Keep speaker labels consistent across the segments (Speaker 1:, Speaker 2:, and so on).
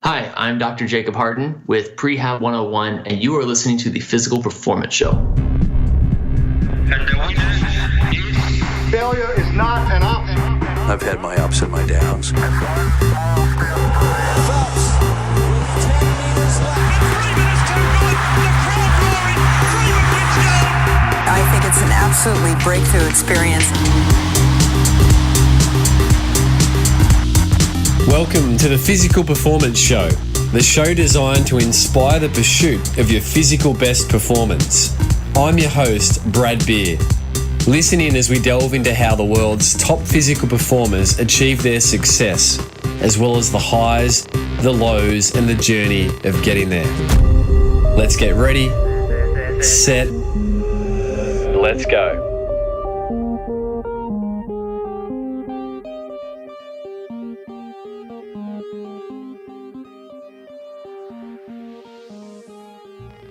Speaker 1: Hi, I'm Dr. Jacob Harden with Prehab101, and you are listening to the Physical Performance Show.
Speaker 2: Failure is not an option.
Speaker 3: I've had my ups and my downs.
Speaker 4: I think it's an absolutely breakthrough experience.
Speaker 5: Welcome to the Physical Performance Show, the show designed to inspire the pursuit of your physical best performance. I'm your host, Brad Beer. Listen in as we delve into how the world's top physical performers achieve their success, as well as the highs, the lows, and the journey of getting there. Let's get ready, set, let's go.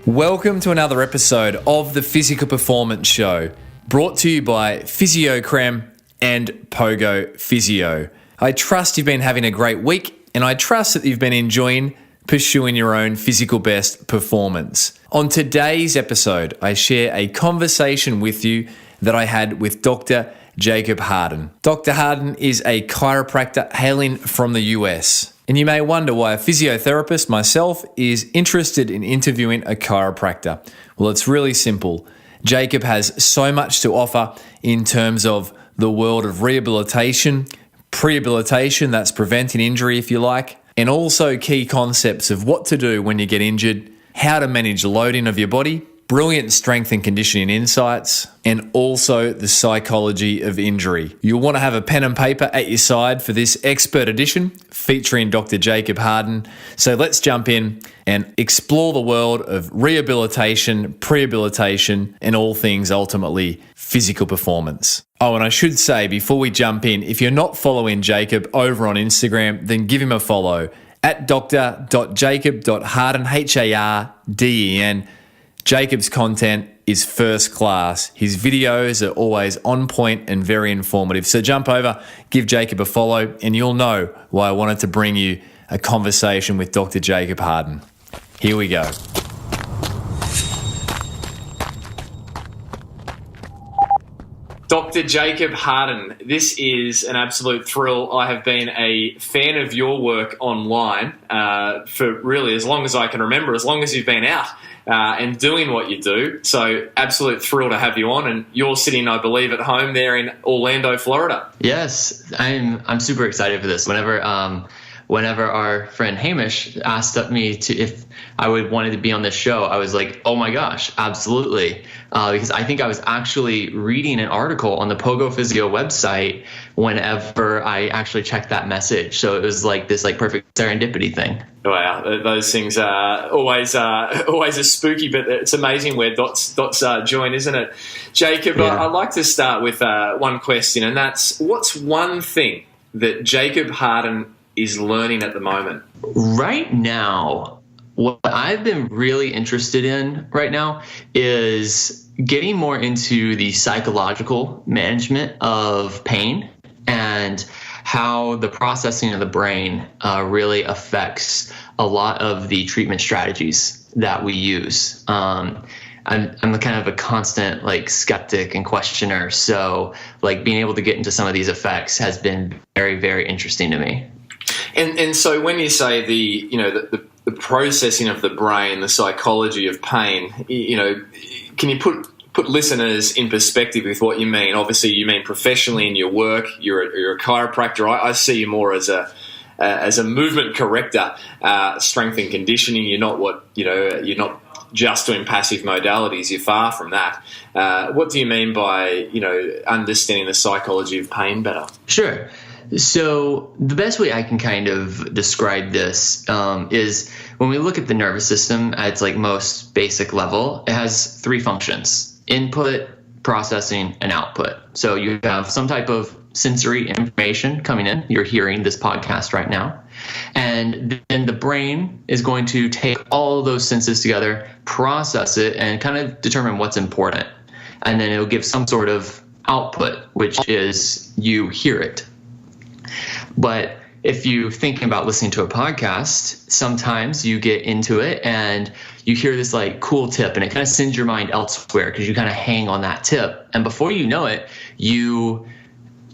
Speaker 5: Welcome to another episode of the Physical Performance Show, brought to you by PhysioCrem and Pogo Physio. I trust you've been having a great week, and I trust that you've been enjoying pursuing your own physical best performance. On today's episode, I share a conversation with you that I had with Dr. Jacob Harden. Dr. Harden is a chiropractor hailing from the US. And you may wonder why a physiotherapist, myself, is interested in interviewing a chiropractor. Well, it's really simple. Jacob has so much to offer in terms of the world of rehabilitation, pre-rehabilitation, that's preventing injury if you like, and also key concepts of what to do when you get injured, how to manage loading of your body, brilliant strength and conditioning insights, and also the psychology of injury. You'll want to have a pen and paper at your side for this expert edition featuring Dr. Jacob Harden. So let's jump in and explore the world of rehabilitation, pre-rehabilitation, and all things ultimately physical performance. Oh, and I should say before we jump in, if you're not following Jacob over on Instagram, then give him a follow at dr.jacob.harden, Harden. Jacob's content is first class. His videos are always on point and very informative. So jump over, give Jacob a follow, and you'll know why I wanted to bring you a conversation with Dr. Jacob Harden. Here we go. Dr. Jacob Harden, this is an absolute thrill. I have been a fan of your work online for really as long as I can remember, as long as you've been out and doing what you do. So absolute thrill to have you on. And you're sitting, I believe, at home there in Orlando, Florida.
Speaker 1: Yes, I'm super excited for this. Whenever our friend Hamish asked me if I wanted to be on this show, I was like, oh my gosh, absolutely. Because I think I was actually reading an article on the Pogo Physio website whenever I actually checked that message. So it was like this perfect serendipity thing.
Speaker 5: Wow, those things are always a spooky, but it's amazing where dots join, isn't it? Jacob, yeah. I'd like to start with one question, and that's, what's one thing that Jacob Harden is learning at the moment?
Speaker 1: Right now, what I've been really interested in right now is getting more into the psychological management of pain and how the processing of the brain really affects a lot of the treatment strategies that we use. I'm kind of a constant skeptic and questioner, so being able to get into some of these effects has been very, very interesting to me.
Speaker 5: And so when you say the processing of the brain, the psychology of pain, can you put listeners in perspective with what you mean? Obviously, you mean professionally in your work. You're a chiropractor. I see you more as a movement corrector, strength and conditioning. You're not you're not just doing passive modalities. You're far from that. What do you mean by understanding the psychology of pain better?
Speaker 1: Sure. So the best way I can kind of describe this is when we look at the nervous system at its most basic level, it has three functions: input, processing, and output. So you have some type of sensory information coming in. You're hearing this podcast right now. And then the brain is going to take all of those senses together, process it, and kind of determine what's important. And then it'll give some sort of output, which is you hear it. But if you're thinking about listening to a podcast, sometimes you get into it and you hear this like cool tip and it kind of sends your mind elsewhere because you kind of hang on that tip. And before you know it, you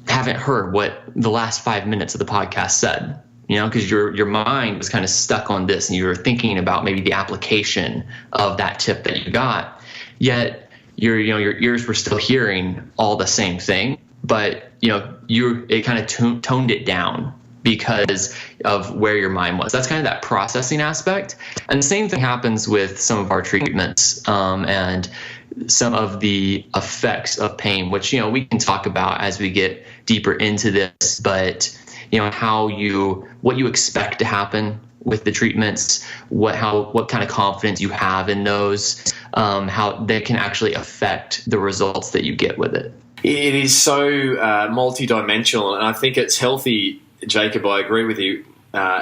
Speaker 1: haven't heard what the last 5 minutes of the podcast said, because your mind was kind of stuck on this and you were thinking about maybe the application of that tip that you got. Yet your ears were still hearing all the same thing, but it kind of toned it down because of where your mind was. That's kind of that processing aspect. And the same thing happens with some of our treatments and some of the effects of pain, which, we can talk about as we get deeper into this, but what you expect to happen with the treatments, what kind of confidence you have in those, how they can actually affect the results that you get with it.
Speaker 5: It is so multidimensional, and I think it's healthy, Jacob. I agree with you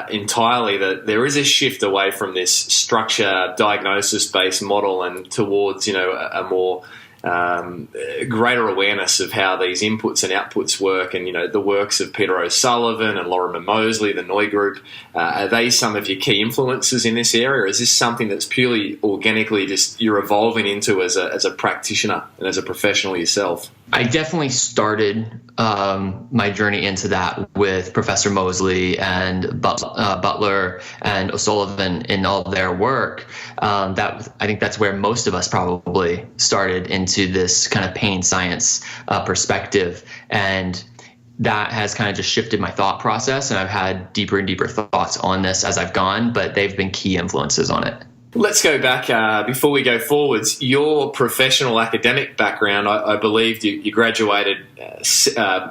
Speaker 5: entirely that there is a shift away from this structure diagnosis-based model and towards a more greater awareness of how these inputs and outputs work. And the works of Peter O'Sullivan and Lorimer Moseley, the Noy Group, are they some of your key influences in this area? Or is this something that's purely organically just you're evolving into as a practitioner and as a professional yourself?
Speaker 1: I definitely started my journey into that with Professor Moseley and Butler and O'Sullivan in all their work. I think that's where most of us probably started into this kind of pain science perspective. And that has kind of just shifted my thought process. And I've had deeper and deeper thoughts on this as I've gone, but they've been key influences on it.
Speaker 5: Let's go back before we go forwards. Your professional academic background, I believe you graduated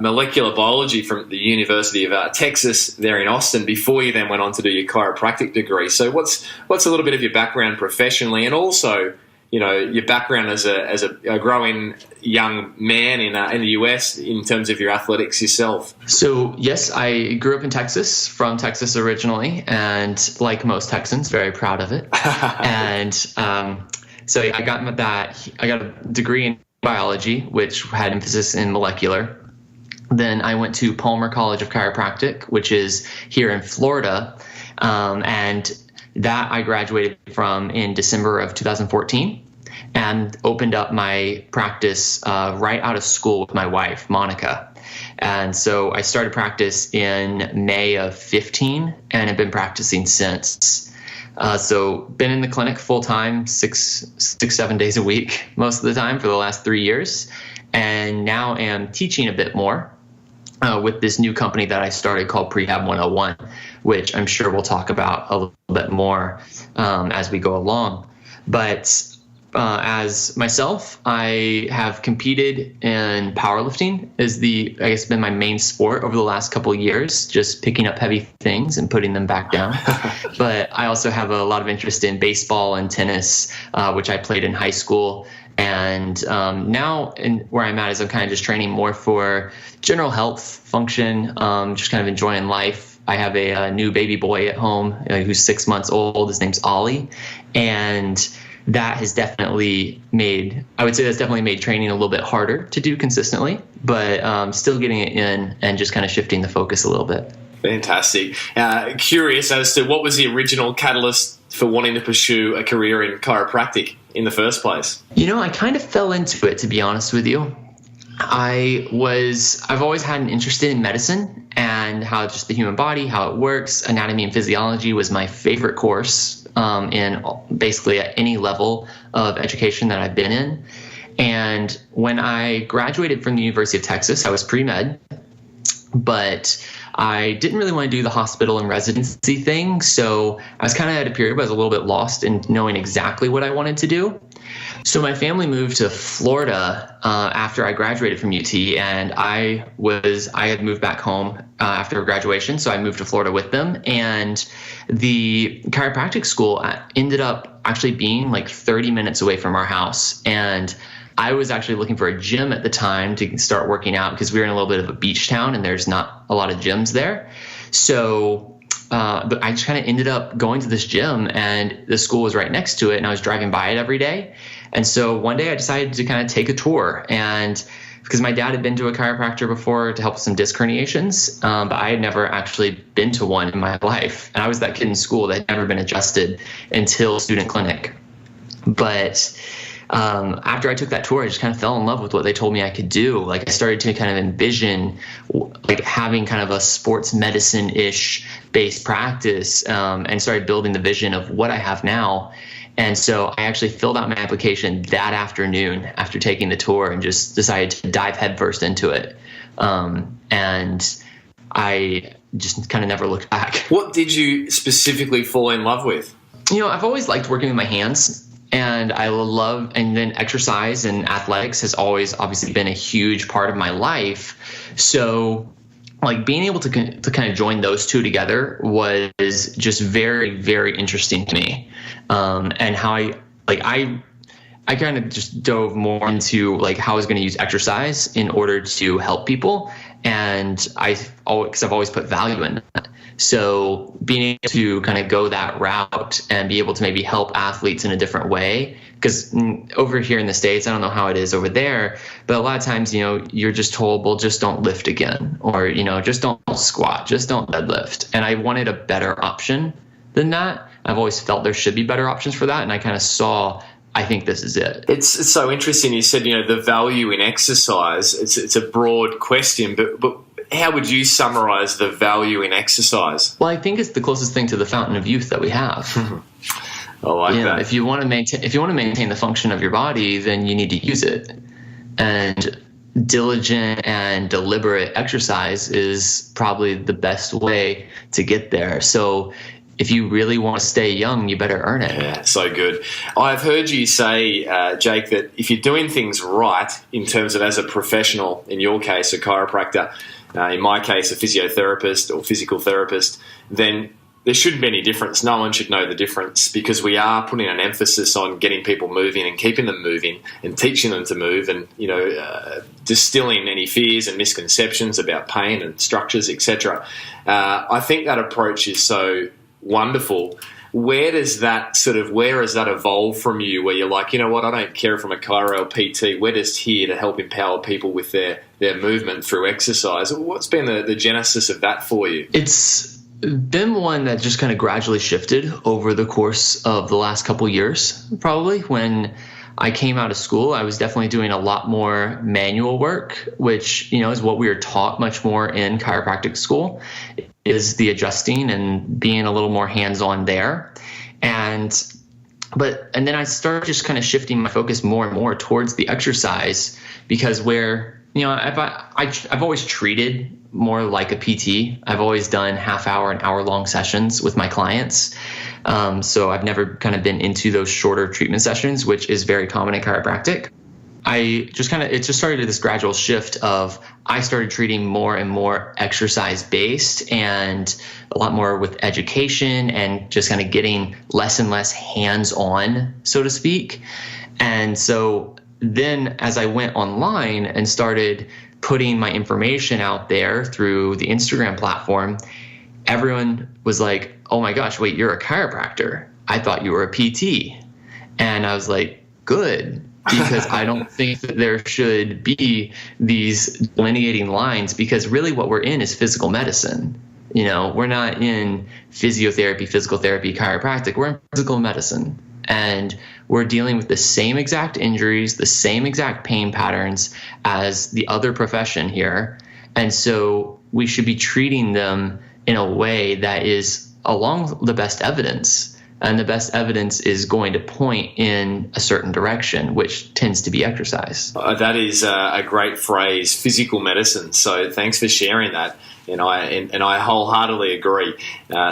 Speaker 5: molecular biology from the University of Texas there in Austin before you then went on to do your chiropractic degree. So what's a little bit of your background professionally, and also your background as a growing young man in the US in terms of your athletics yourself?
Speaker 1: So yes, I grew up in Texas, from Texas originally, and like most Texans, very proud of it. And so I got a degree in biology, which had emphasis in molecular. Then I went to Palmer College of Chiropractic, which is here in Florida, and that I graduated from in December of 2014 and opened up my practice right out of school with my wife, Monica. And so I started practice in May of 15 and have been practicing since. So been in the clinic full time, 7 days a week, most of the time for the last 3 years. And now am teaching a bit more with this new company that I started called Prehab101, which I'm sure we'll talk about a little bit more as we go along. But as myself, I have competed in powerlifting is been my main sport over the last couple of years, just picking up heavy things and putting them back down. But I also have a lot of interest in baseball and tennis, which I played in high school. And now where I'm at is I'm kind of just training more for general health function, just kind of enjoying life. I have a new baby boy at home who's 6 months old. His name's Ollie. And that has definitely made training a little bit harder to do consistently, but still getting it in and just kind of shifting the focus a little bit.
Speaker 5: Fantastic. Curious as to what was the original catalyst for wanting to pursue a career in chiropractic in the first place?
Speaker 1: I kind of fell into it, to be honest with you. I've always had an interest in medicine and how just the human body, how it works. Anatomy and physiology was my favorite course in basically at any level of education that I've been in. And when I graduated from the University of Texas, I was pre-med, but I didn't really want to do the hospital and residency thing. So I was kind of at a period where I was a little bit lost in knowing exactly what I wanted to do. So my family moved to Florida after I graduated from UT, and I had moved back home after graduation, so I moved to Florida with them. And the chiropractic school ended up actually being like 30 minutes away from our house. And I was actually looking for a gym at the time to start working out because we were in a little bit of a beach town and there's not a lot of gyms there. So but I just kind of ended up going to this gym, and the school was right next to it, and I was driving by it every day. And so one day I decided to kind of take a tour and because my dad had been to a chiropractor before to help with some disc herniations, but I had never actually been to one in my life. And I was that kid in school that had never been adjusted until student clinic. But after I took that tour, I just kind of fell in love with what they told me I could do. Like I started to kind of envision like having kind of a sports medicine-ish based practice, and started building the vision of what I have now. And so I actually filled out my application that afternoon after taking the tour and just decided to dive headfirst into it. And I just kind of never looked back.
Speaker 5: What did you specifically fall in love with?
Speaker 1: I've always liked working with my hands. And I love, and then exercise and athletics has always obviously been a huge part of my life. So like being able to kind of join those two together was just very, very interesting to me. And how I kind of just dove more into like how I was going to use exercise in order to help people. And because I've always put value in that. So being able to kind of go that route and be able to maybe help athletes in a different way, because over here in the States, I don't know how it is over there, but a lot of times, you're just told, well, just don't lift again, or, just don't squat, just don't deadlift. And I wanted a better option than that. I've always felt there should be better options for that. And I kind of saw, I think this is it.
Speaker 5: It's so interesting. You said, the value in exercise, it's a broad question, but how would you summarize the value in exercise?
Speaker 1: Well, I think it's the closest thing to the fountain of youth that we have.
Speaker 5: I like that.
Speaker 1: If you want to maintain the function of your body, then you need to use it. And diligent and deliberate exercise is probably the best way to get there. So if you really want to stay young, you better earn it.
Speaker 5: Yeah, so good. I've heard you say, Jake, that if you're doing things right in terms of as a professional, in your case, a chiropractor, in my case, a physiotherapist or physical therapist, then there shouldn't be any difference. No one should know the difference, because we are putting an emphasis on getting people moving and keeping them moving and teaching them to move, and distilling any fears and misconceptions about pain and structures, etc. I think that approach is so wonderful. Where has that evolved from you, where you're like, I don't care if I'm a chiro or PT, we're just here to help empower people with their movement through exercise? What's been the genesis of that for you?
Speaker 1: It's been one that just kind of gradually shifted over the course of the last couple years. Probably when I came out of school, I was definitely doing a lot more manual work, which, is what we were taught much more in chiropractic school, is the adjusting and being a little more hands-on there. And then I started just kind of shifting my focus more and more towards the exercise, because I've always treated more like a PT. I've always done half-hour and hour-long sessions with my clients. So I've never kind of been into those shorter treatment sessions, which is very common in chiropractic. It just started this gradual shift of I started treating more and more exercise based and a lot more with education and just kind of getting less and less hands on, so to speak. And so then as I went online and started putting my information out there through the Instagram platform, everyone was like, oh my gosh, wait, you're a chiropractor. I thought you were a PT. And I was like, good. Because I don't think that there should be these delineating lines, because really what we're in is physical medicine. We're not in physiotherapy, physical therapy, chiropractic. We're in physical medicine. And we're dealing with the same exact injuries, the same exact pain patterns as the other profession here. And so we should be treating them in a way that is along the best evidence. And the best evidence is going to point in a certain direction, which tends to be exercise.
Speaker 5: That is a great phrase, physical medicine. So thanks for sharing that. And I wholeheartedly agree.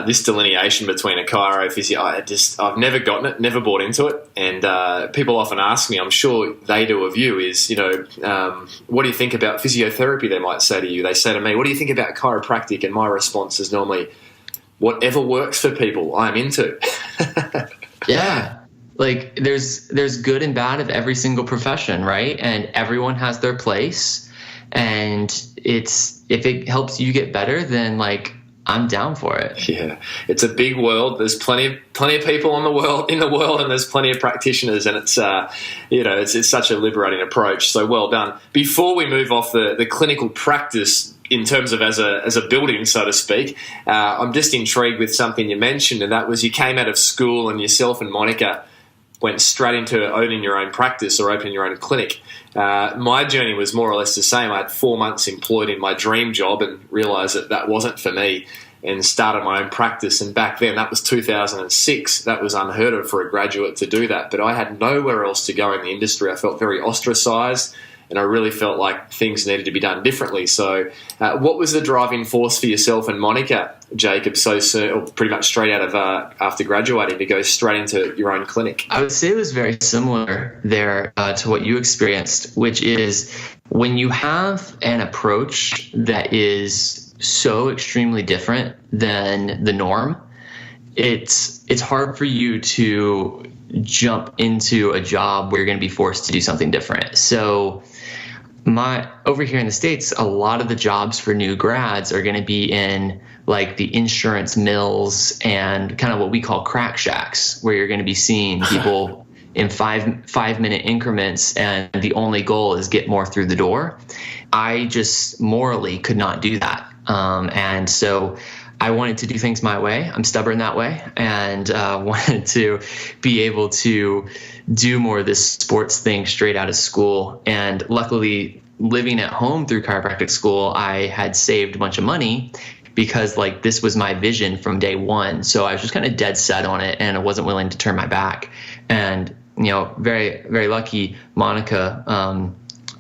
Speaker 5: This delineation between a chiro physio, I've never gotten it, never bought into it. And people often ask me, I'm sure they do of you, is, what do you think about physiotherapy? They might say to you. They say to me, what do you think about chiropractic? And my response is normally, whatever works for people, I'm into.
Speaker 1: Yeah. Like there's good and bad of every single profession, right? And everyone has their place. And if it helps you get better, then like I'm down for it.
Speaker 2: Yeah, it's a big world. There's plenty of people in the world, and there's plenty of practitioners, and it's it's such a liberating approach. So well done. Before we move off the clinical practice in terms of as a building, so to speak, I'm just intrigued with something you mentioned, and that was you came out of school and yourself and Monica went straight into owning your own practice or opening your own clinic. My journey was more or less the same. I had 4 months employed in my dream job and realised that wasn't for me and started my own practice. And back then, that was 2006. That was unheard of for a graduate to do that. But I had nowhere else to go in the industry. I felt very ostracised, and I really felt like things needed to be done differently. So what was the driving force for yourself and Monica, Jacob, so soon, or pretty much straight out of after graduating, to go straight into your own clinic?
Speaker 1: I would say it was very similar there to what you experienced, which is when you have an approach that is so extremely different than the norm, it's hard for you to jump into a job where you're going to be forced to do something different. So over here in the States, a lot of the jobs for new grads are going to be in like the insurance mills and kind of what we call crack shacks, where you're going to be seeing people in 5-minute increments, and the only goal is get more through the door. I just morally could not do that. And so I wanted to do things my way. I'm stubborn that way, and wanted to be able to do more of this sports thing straight out of school. And luckily, living at home through chiropractic school, I had saved a bunch of money because like this was my vision from day one. So I was just kind of dead set on it, and I wasn't willing to turn my back. And very, very lucky, Monica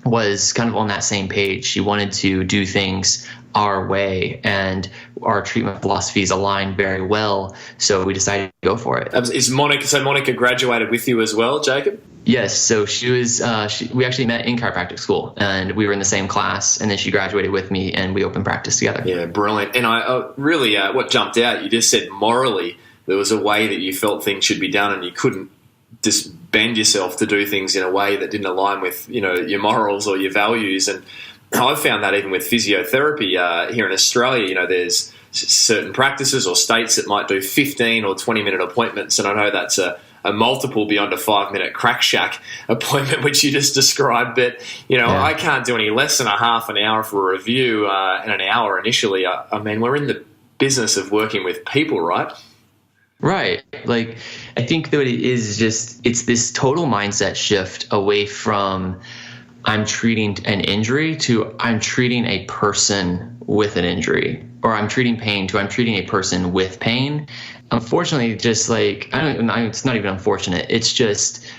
Speaker 1: was kind of on that same page. She wanted to do things our way, and our treatment philosophies aligned very well. So we decided to go for it.
Speaker 2: So Monica graduated with you as well, Jacob?
Speaker 1: Yes. So she was, we actually met in chiropractic school, and we were in the same class, and then she graduated with me, and we opened practice together. Yeah,
Speaker 2: brilliant. And I really, what jumped out, you just said morally, there was a way that you felt things should be done, and you couldn't just bend yourself to do things in a way that didn't align with, your morals or your values. And I've found that even with physiotherapy here in Australia, there's certain practices or states that might do 15 or 20-minute appointments, and I know that's a multiple beyond a 5-minute crack shack appointment, which you just described. But, I can't do any less than a half an hour for a review and an hour initially. I mean, we're in the business of working with people, right?
Speaker 1: Right. Like, I think that it is just, it's this total mindset shift away from I'm treating an injury to I'm treating a person with an injury, or I'm treating pain to I'm treating a person with pain. Unfortunately, just like, it's not even unfortunate. It's just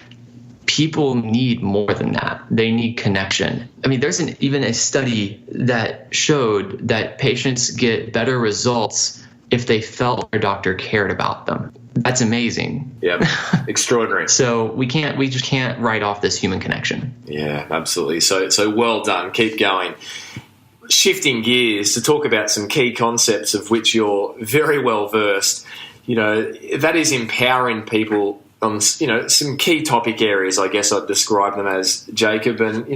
Speaker 1: people need more than that. They need connection. I mean, there's even a study that showed that patients get better results if they felt their doctor cared about them. That's amazing.
Speaker 2: Yeah, extraordinary.
Speaker 1: So we just can't write off this human connection.
Speaker 2: Yeah, absolutely. So well done. Keep going. Shifting gears to talk about some key concepts of which you're very well versed. That is empowering people on, some key topic areas, I guess I'd describe them as, Jacob. And,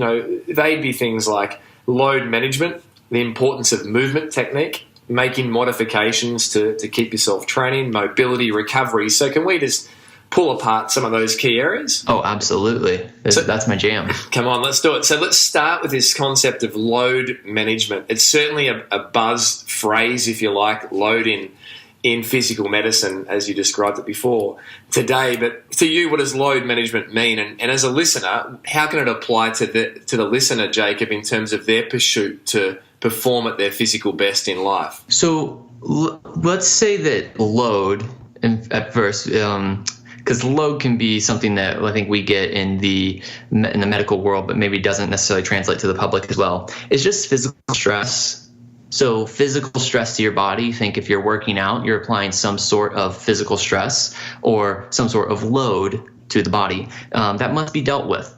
Speaker 2: they'd be things like load management, the importance of movement technique, making modifications to keep yourself training, mobility, recovery. So can we just pull apart some of those key areas?
Speaker 1: Oh, absolutely. That's my jam.
Speaker 2: Come on, let's do it. So let's start with this concept of load management. It's certainly a buzz phrase, if you like, load in physical medicine, as you described it before today. But to you, what does load management mean? And as a listener, how can it apply to the listener, Jacob, in terms of their pursuit to perform at their physical best in life?
Speaker 1: So let's say that load, at first, because load can be something that I think we get in the medical world, but maybe doesn't necessarily translate to the public as well. It's just physical stress. So physical stress to your body, think if you're working out, you're applying some sort of physical stress or some sort of load to the body that must be dealt with.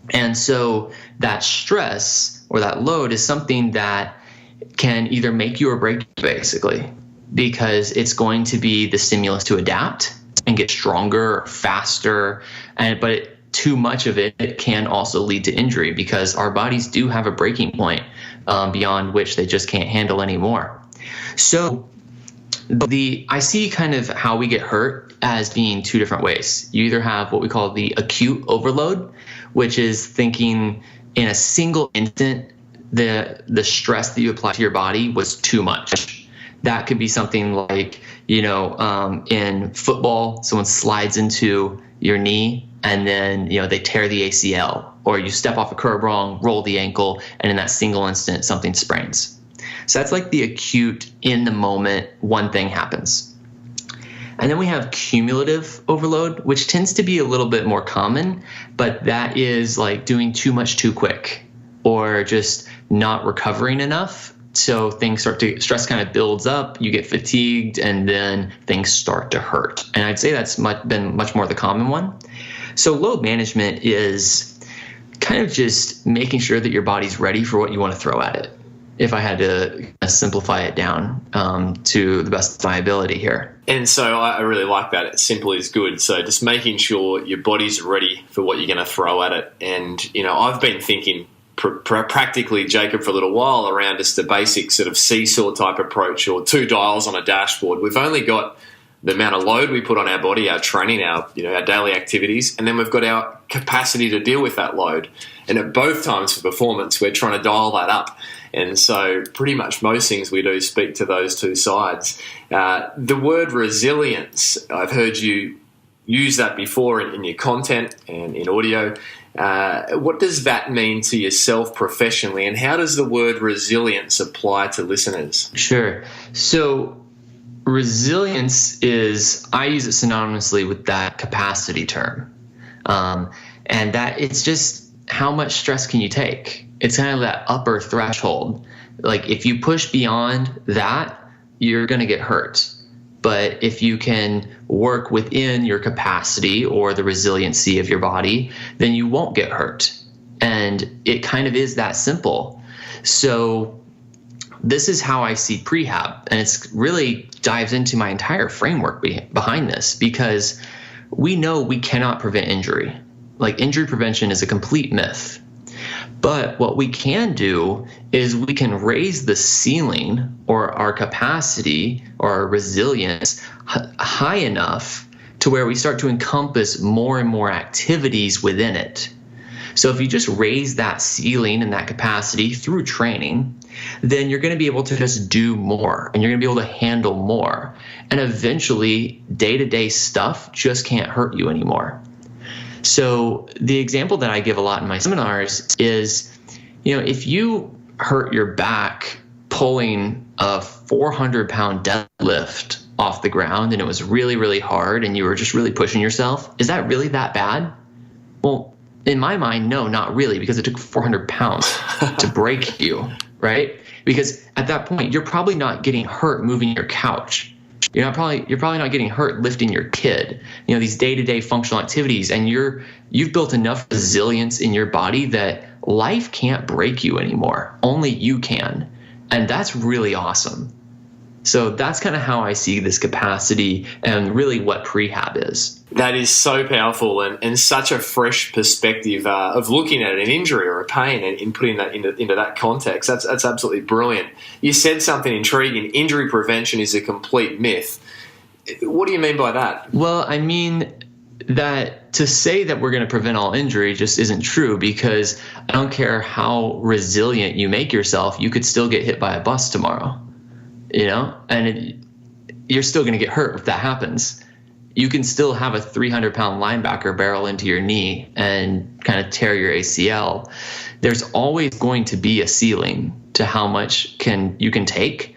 Speaker 1: And so that stress or that load is something that can either make you or break you, basically, because it's going to be the stimulus to adapt and get stronger, faster, but too much of it can also lead to injury, because our bodies do have a breaking point beyond which they just can't handle anymore. So I see kind of how we get hurt as being two different ways. You either have what we call the acute overload, which is thinking in a single instant the stress that you apply to your body was too much. That could be something like, in football, someone slides into your knee and then, they tear the ACL, or you step off a curb wrong, roll the ankle, and in that single instant, something sprains. So that's like the acute, in the moment, one thing happens. And then we have cumulative overload, which tends to be a little bit more common, but that is like doing too much too quick, or just not recovering enough. So stress kind of builds up, you get fatigued, and then things start to hurt. And I'd say that's been much more the common one. So load management is kind of just making sure that your body's ready for what you want to throw at it, if I had to simplify it down to the best of my ability here.
Speaker 2: And so I really like that. It's simple is good. So just making sure your body's ready for what you're going to throw at it. And, I've been thinking practically, Jacob, for a little while around just the basic sort of seesaw type approach, or two dials on a dashboard. We've only got the amount of load we put on our body, our training, our daily activities, and then we've got our capacity to deal with that load. And at both times for performance, we're trying to dial that up. And so pretty much most things we do speak to those two sides. The word resilience, I've heard you use that before in your content and in audio. What does that mean to yourself professionally, and how does the word resilience apply to listeners?
Speaker 1: Sure. So resilience I use it synonymously with that capacity term. And that it's just how much stress can you take? It's kind of that upper threshold. Like if you push beyond that, you're going to get hurt. But if you can work within your capacity or the resiliency of your body, then you won't get hurt. And it kind of is that simple. So this is how I see prehab. And it's really dives into my entire framework behind this, because we know we cannot prevent injury. Like injury prevention is a complete myth. But what we can do is we can raise the ceiling, or our capacity or our resilience, high enough to where we start to encompass more and more activities within it. So if you just raise that ceiling and that capacity through training, then you're going to be able to just do more, and you're going to be able to handle more. And eventually, day-to-day stuff just can't hurt you anymore. So the example that I give a lot in my seminars is, if you hurt your back pulling a 400-pound deadlift off the ground and it was really, really hard and you were just really pushing yourself, is that really that bad? Well, in my mind, no, not really, because it took 400 pounds to break you, right? Because at that point, you're probably not getting hurt moving your couch. You're probably not getting hurt lifting your kid. These day-to-day functional activities, and you've built enough resilience in your body that life can't break you anymore. Only you can, and that's really awesome. So that's kind of how I see this capacity and really what prehab is.
Speaker 2: That is so powerful and such a fresh perspective of looking at an injury or a pain and putting that into that context. That's absolutely brilliant. You said something intriguing. Injury prevention is a complete myth. What do you mean by that?
Speaker 1: Well, I mean that to say that we're going to prevent all injury just isn't true, because I don't care how resilient you make yourself, you could still get hit by a bus tomorrow. You're still going to get hurt if that happens. You can still have a 300-pound linebacker barrel into your knee and kind of tear your ACL. There's always going to be a ceiling to how much you can take.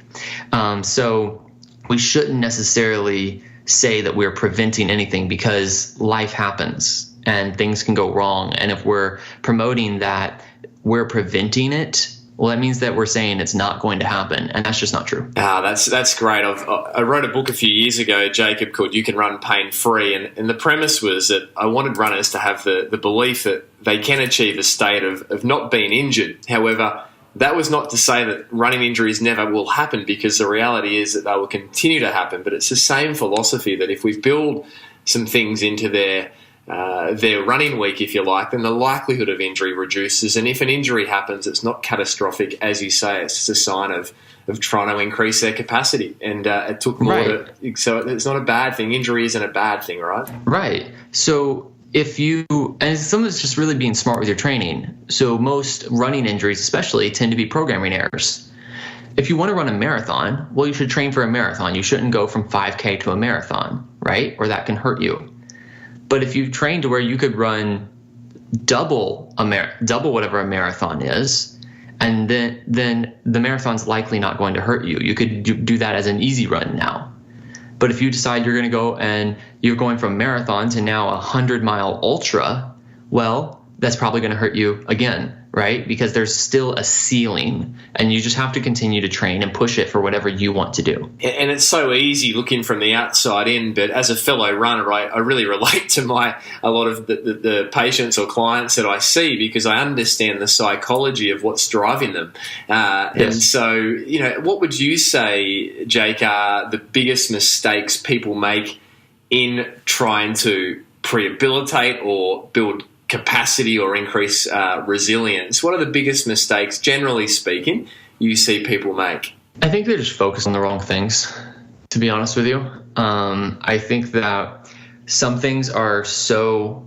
Speaker 1: So we shouldn't necessarily say that we're preventing anything, because life happens and things can go wrong. And if we're promoting that we're preventing it, well, that means that we're saying it's not going to happen, and that's just not true.
Speaker 2: That's great. I wrote a book a few years ago, Jacob, called You Can Run Pain-Free, and the premise was that I wanted runners to have the belief that they can achieve a state of not being injured. However, that was not to say that running injuries never will happen, because the reality is that they will continue to happen. But it's the same philosophy that if we build some things into their their running week, if you like, then the likelihood of injury reduces. And if an injury happens, it's not catastrophic, as you say. It's just a sign of trying to increase their capacity. And it took more to, so it's not a bad thing. Injury isn't a bad thing, right?
Speaker 1: Right. So and some of it's just really being smart with your training. So most running injuries especially tend to be programming errors. If you want to run a marathon, well, you should train for a marathon. You shouldn't go from 5K to a marathon, right? Or that can hurt you. But if you train to where you could run double whatever a marathon is, and then the marathon's likely not going to hurt you. You could do that as an easy run now. But if you decide you're going to go and you're going from marathon to now 100-mile ultra, well, that's probably going to hurt you again, right? Because there's still a ceiling, and you just have to continue to train and push it for whatever you want to do.
Speaker 2: And it's so easy looking from the outside in, but as a fellow runner, I really relate to a lot of the patients or clients that I see, because I understand the psychology of what's driving them.
Speaker 1: Yes.
Speaker 2: And so, what would you say, Jake, are the biggest mistakes people make in trying to prehabilitate or build capacity or increase resilience? What are the biggest mistakes, generally speaking, you see people make?
Speaker 1: I think they're just focused on the wrong things, to be honest with you. I think that some things are so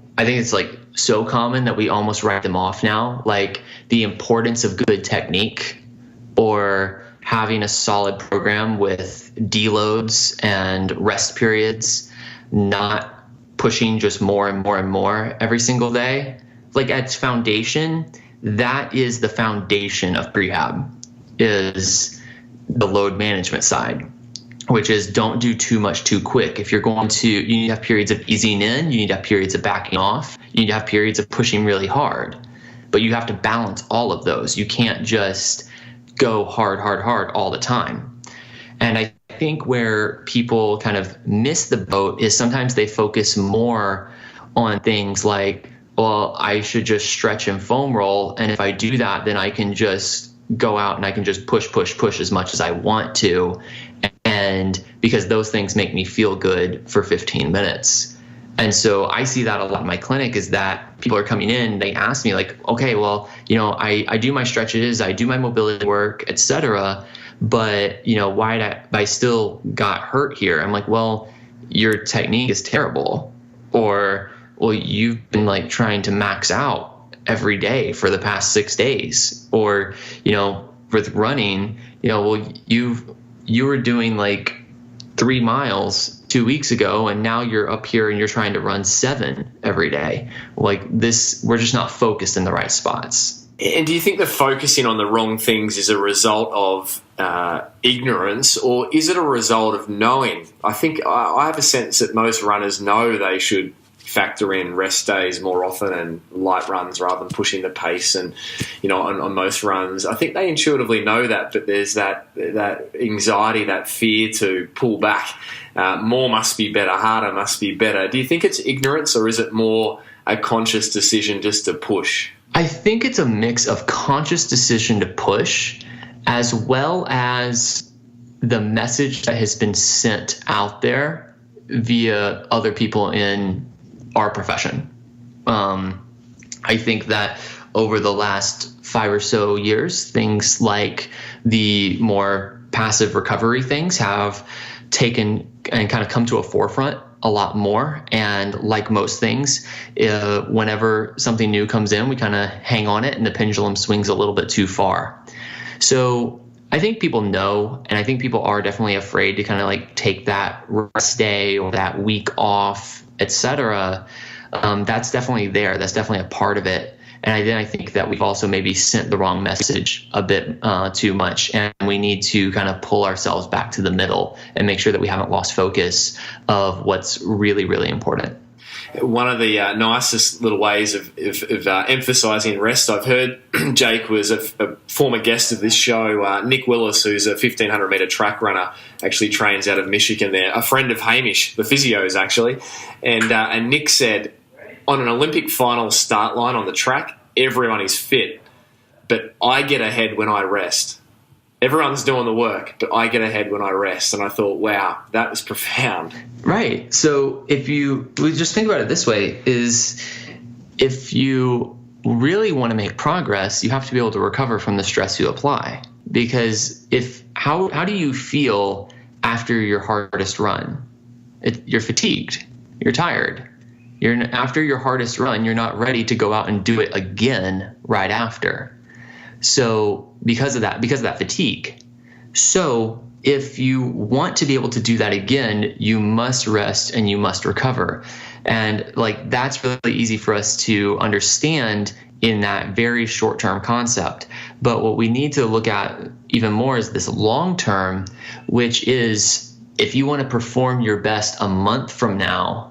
Speaker 1: common that we almost write them off now, like the importance of good technique or having a solid program with deloads and rest periods, not pushing just more and more and more every single day. Like at its foundation, that is the foundation of prehab, is the load management side, which is don't do too much too quick. If you're going to, you need to have periods of easing in, you need to have periods of backing off, you need to have periods of pushing really hard, but you have to balance all of those. You can't just go hard all the time. And I think where people kind of miss the boat is sometimes they focus more on things like, well, I should just stretch and foam roll, and if I do that, then I can just go out and I can just push as much as I want to, and because those things make me feel good for 15 minutes. And so I see that a lot in my clinic, is that people are coming in, they ask me like, okay, well, I do my stretches, I do my mobility work, etc., but why I still got hurt here? I'm like, well, your technique is terrible, or well, you've been like trying to max out every day for the past 6 days, or with running, well, you were doing like 3 miles 2 weeks ago, and now you're up here and you're trying to run 7 every day. Like this, we're just not focused in the right spots.
Speaker 2: And do you think the focusing on the wrong things is a result of ignorance, or is it a result of knowing? I think I have a sense that most runners know they should factor in rest days more often and light runs rather than pushing the pace. And on most runs, I think they intuitively know that, but there's that anxiety, that fear to pull back. More must be better, harder must be better. Do you think it's ignorance, or is it more a conscious decision just to push?
Speaker 1: I think it's a mix of conscious decision to push, as well as the message that has been sent out there via other people in our profession. I think that over the last 5 or so years, things like the more passive recovery things have taken and kind of come to a forefront a lot more. And like most things, whenever something new comes in, we kind of hang on it and the pendulum swings a little bit too far. So I think people know, and I think people are definitely afraid to kind of like take that rest day or that week off, etc. That's definitely there. That's definitely a part of it. And then I think that we've also maybe sent the wrong message a bit too much, and we need to kind of pull ourselves back to the middle and make sure that we haven't lost focus of what's really, really important.
Speaker 2: One of the nicest little ways of emphasizing rest, I've heard, Jake, was a former guest of this show, Nick Willis, who's a 1,500-meter track runner, actually trains out of Michigan there, a friend of Hamish, the physios, actually. And Nick said, on an Olympic final start line on the track, everyone is fit, but I get ahead when I rest. everyone's doing the work, but I get ahead when I rest. And I thought, wow, that was profound.
Speaker 1: Right. So we just think about it this way, is if you really want to make progress, you have to be able to recover from the stress you apply. Because how do you feel after your hardest run? You're fatigued. You're tired. After your hardest run, you're not ready to go out and do it again right after. So because of that fatigue. So if you want to be able to do that again, you must rest and you must recover. And that's really easy for us to understand in that very short-term concept. But what we need to look at even more is this long-term, which is if you want to perform your best a month from now,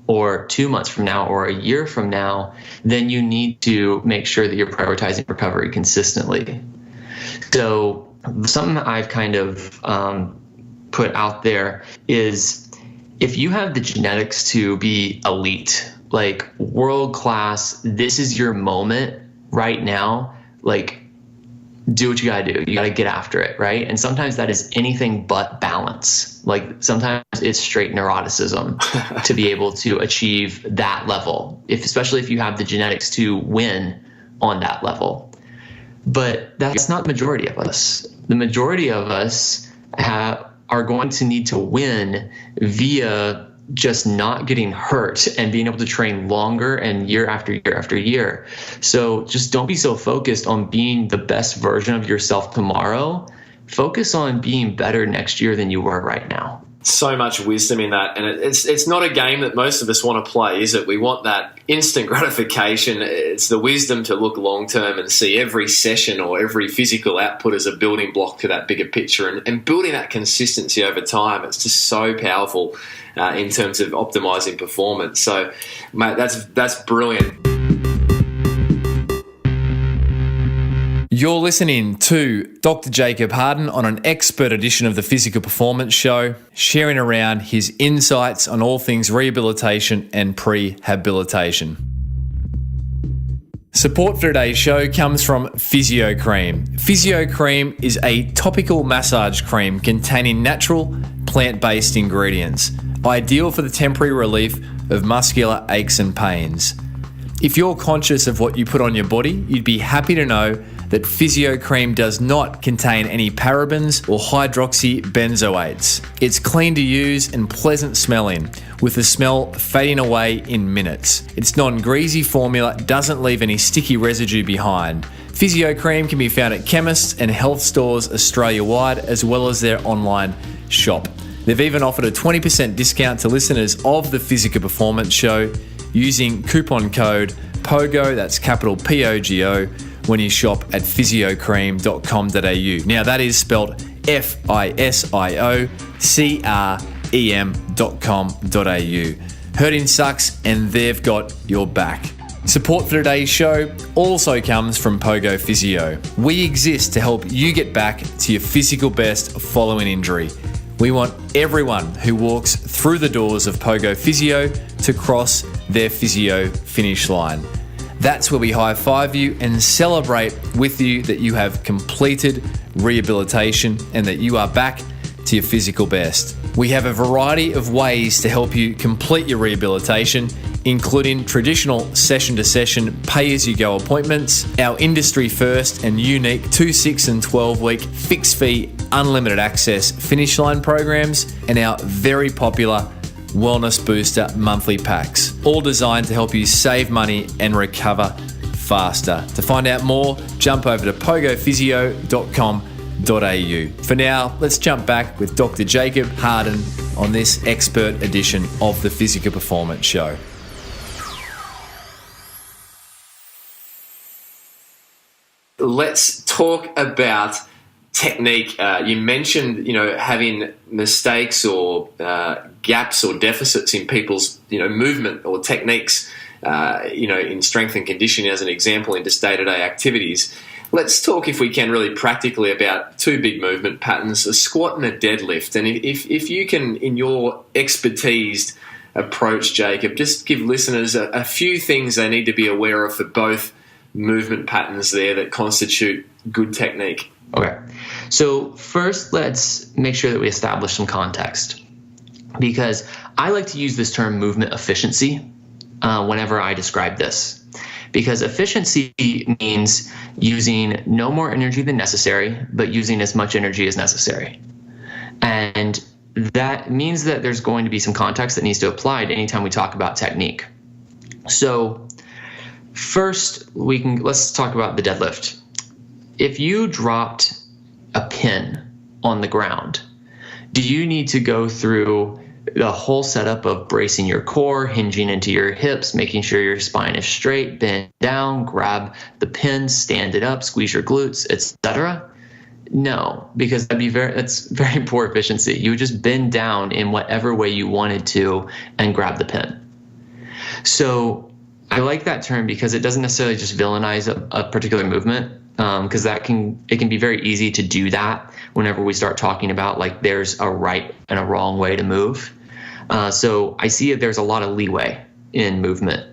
Speaker 1: or 2 months from now, or a year from now, then you need to make sure that you're prioritizing recovery consistently. So something that I've kind of put out there is if you have the genetics to be elite, like world class, this is your moment right now, do what you gotta do. You gotta get after it, right? And sometimes that is anything but balance. Sometimes it's straight neuroticism to be able to achieve that level, especially if you have the genetics to win on that level. But that's not the majority of us. The majority of us are going to need to win via just not getting hurt and being able to train longer and year after year after year. So just don't be so focused on being the best version of yourself tomorrow. Focus on being better next year than you were right now.
Speaker 2: So much wisdom in that. And it's not a game that most of us want to play, is it? We want that instant gratification. It's the wisdom to look long-term and see every session or every physical output as a building block to that bigger picture, and building that consistency over time. It's just so powerful in terms of optimizing performance. So, mate, that's brilliant.
Speaker 5: You're listening to Dr. Jacob Harden on an expert edition of the Physical Performance Show, sharing around his insights on all things rehabilitation and prehabilitation. Support for today's show comes from Physio Cream. Physio Cream is a topical massage cream containing natural plant-based ingredients, ideal for the temporary relief of muscular aches and pains. If you're conscious of what you put on your body, you'd be happy to know that Physio Cream does not contain any parabens or hydroxybenzoates. It's clean to use and pleasant smelling, with the smell fading away in minutes. Its non-greasy formula doesn't leave any sticky residue behind. Physio Cream can be found at chemists and health stores Australia-wide, as well as their online shop. They've even offered a 20% discount to listeners of the Physical Performance Show using coupon code POGO, that's capital P-O-G-O, when you shop at physiocream.com.au. Now that is spelled FISIOCREM.com.au. Hurting sucks and they've got your back. Support for today's show also comes from Pogo Physio. We exist to help you get back to your physical best following injury. We want everyone who walks through the doors of Pogo Physio to cross their physio finish line. That's where we high-five you and celebrate with you that you have completed rehabilitation and that you are back to your physical best. We have a variety of ways to help you complete your rehabilitation, including traditional session-to-session pay-as-you-go appointments, our industry-first and unique 2, 6 and 12-week fixed-fee unlimited access finish line programs, and our very popular Wellness Booster monthly packs, all designed to help you save money and recover faster. To find out more, jump over to pogophysio.com.au. For now, let's jump back with Dr. Jacob Harden on this expert edition of the Physical Performance Show.
Speaker 2: Let's talk about technique. You mentioned, having mistakes or gaps or deficits in people's, movement or techniques, in strength and conditioning as an example in just day-to-day activities. Let's talk, if we can, really practically about two big movement patterns, a squat and a deadlift. And if you can, in your expertise approach, Jacob, just give listeners a few things they need to be aware of for both movement patterns there that constitute good technique.
Speaker 1: Okay. So first, let's make sure that we establish some context, because I like to use this term movement efficiency whenever I describe this, because efficiency means using no more energy than necessary, but using as much energy as necessary. And that means that there's going to be some context that needs to apply to anytime we talk about technique. So first, let's talk about the deadlift. If you dropped a pin on the ground, do you need to go through the whole setup of bracing your core, hinging into your hips, making sure your spine is straight, bend down, grab the pin, stand it up, squeeze your glutes, etc.? No, because that's very poor efficiency. You would just bend down in whatever way you wanted to and grab the pin. So I like that term because it doesn't necessarily just villainize a particular movement, because it can be very easy to do that whenever we start talking about like there's a right and a wrong way to move. So I see that there's a lot of leeway in movement,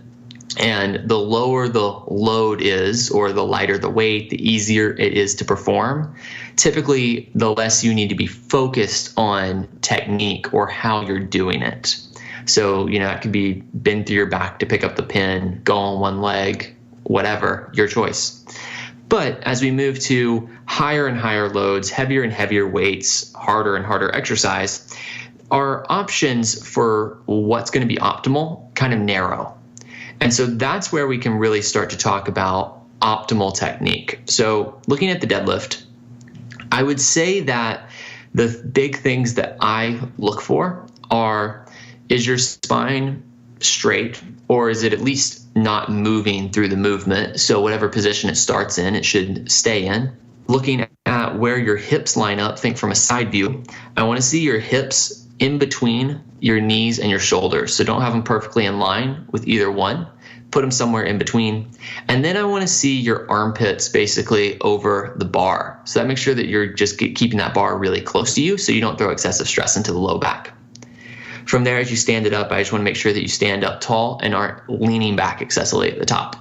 Speaker 1: and the lower the load is, or the lighter the weight, the easier it is to perform. Typically, the less you need to be focused on technique or how you're doing it. So, it could be bend through your back to pick up the pin, go on one leg, whatever, your choice. But as we move to higher and higher loads, heavier and heavier weights, harder and harder exercise, our options for what's going to be optimal kind of narrow. And so that's where we can really start to talk about optimal technique. So looking at the deadlift, I would say that the big things that I look for are, is your spine straight, or is it at least not moving through the movement? So whatever position it starts in, it should stay in. Looking at where your hips line up, think from a side view. I want to see your hips in between your knees and your shoulders. So don't have them perfectly in line with either one. Put them somewhere in between. And then I want to see your armpits basically over the bar. So that makes sure that you're just keeping that bar really close to you so you don't throw excessive stress into the low back. From there, as you stand it up, I just want to make sure that you stand up tall and aren't leaning back excessively at the top.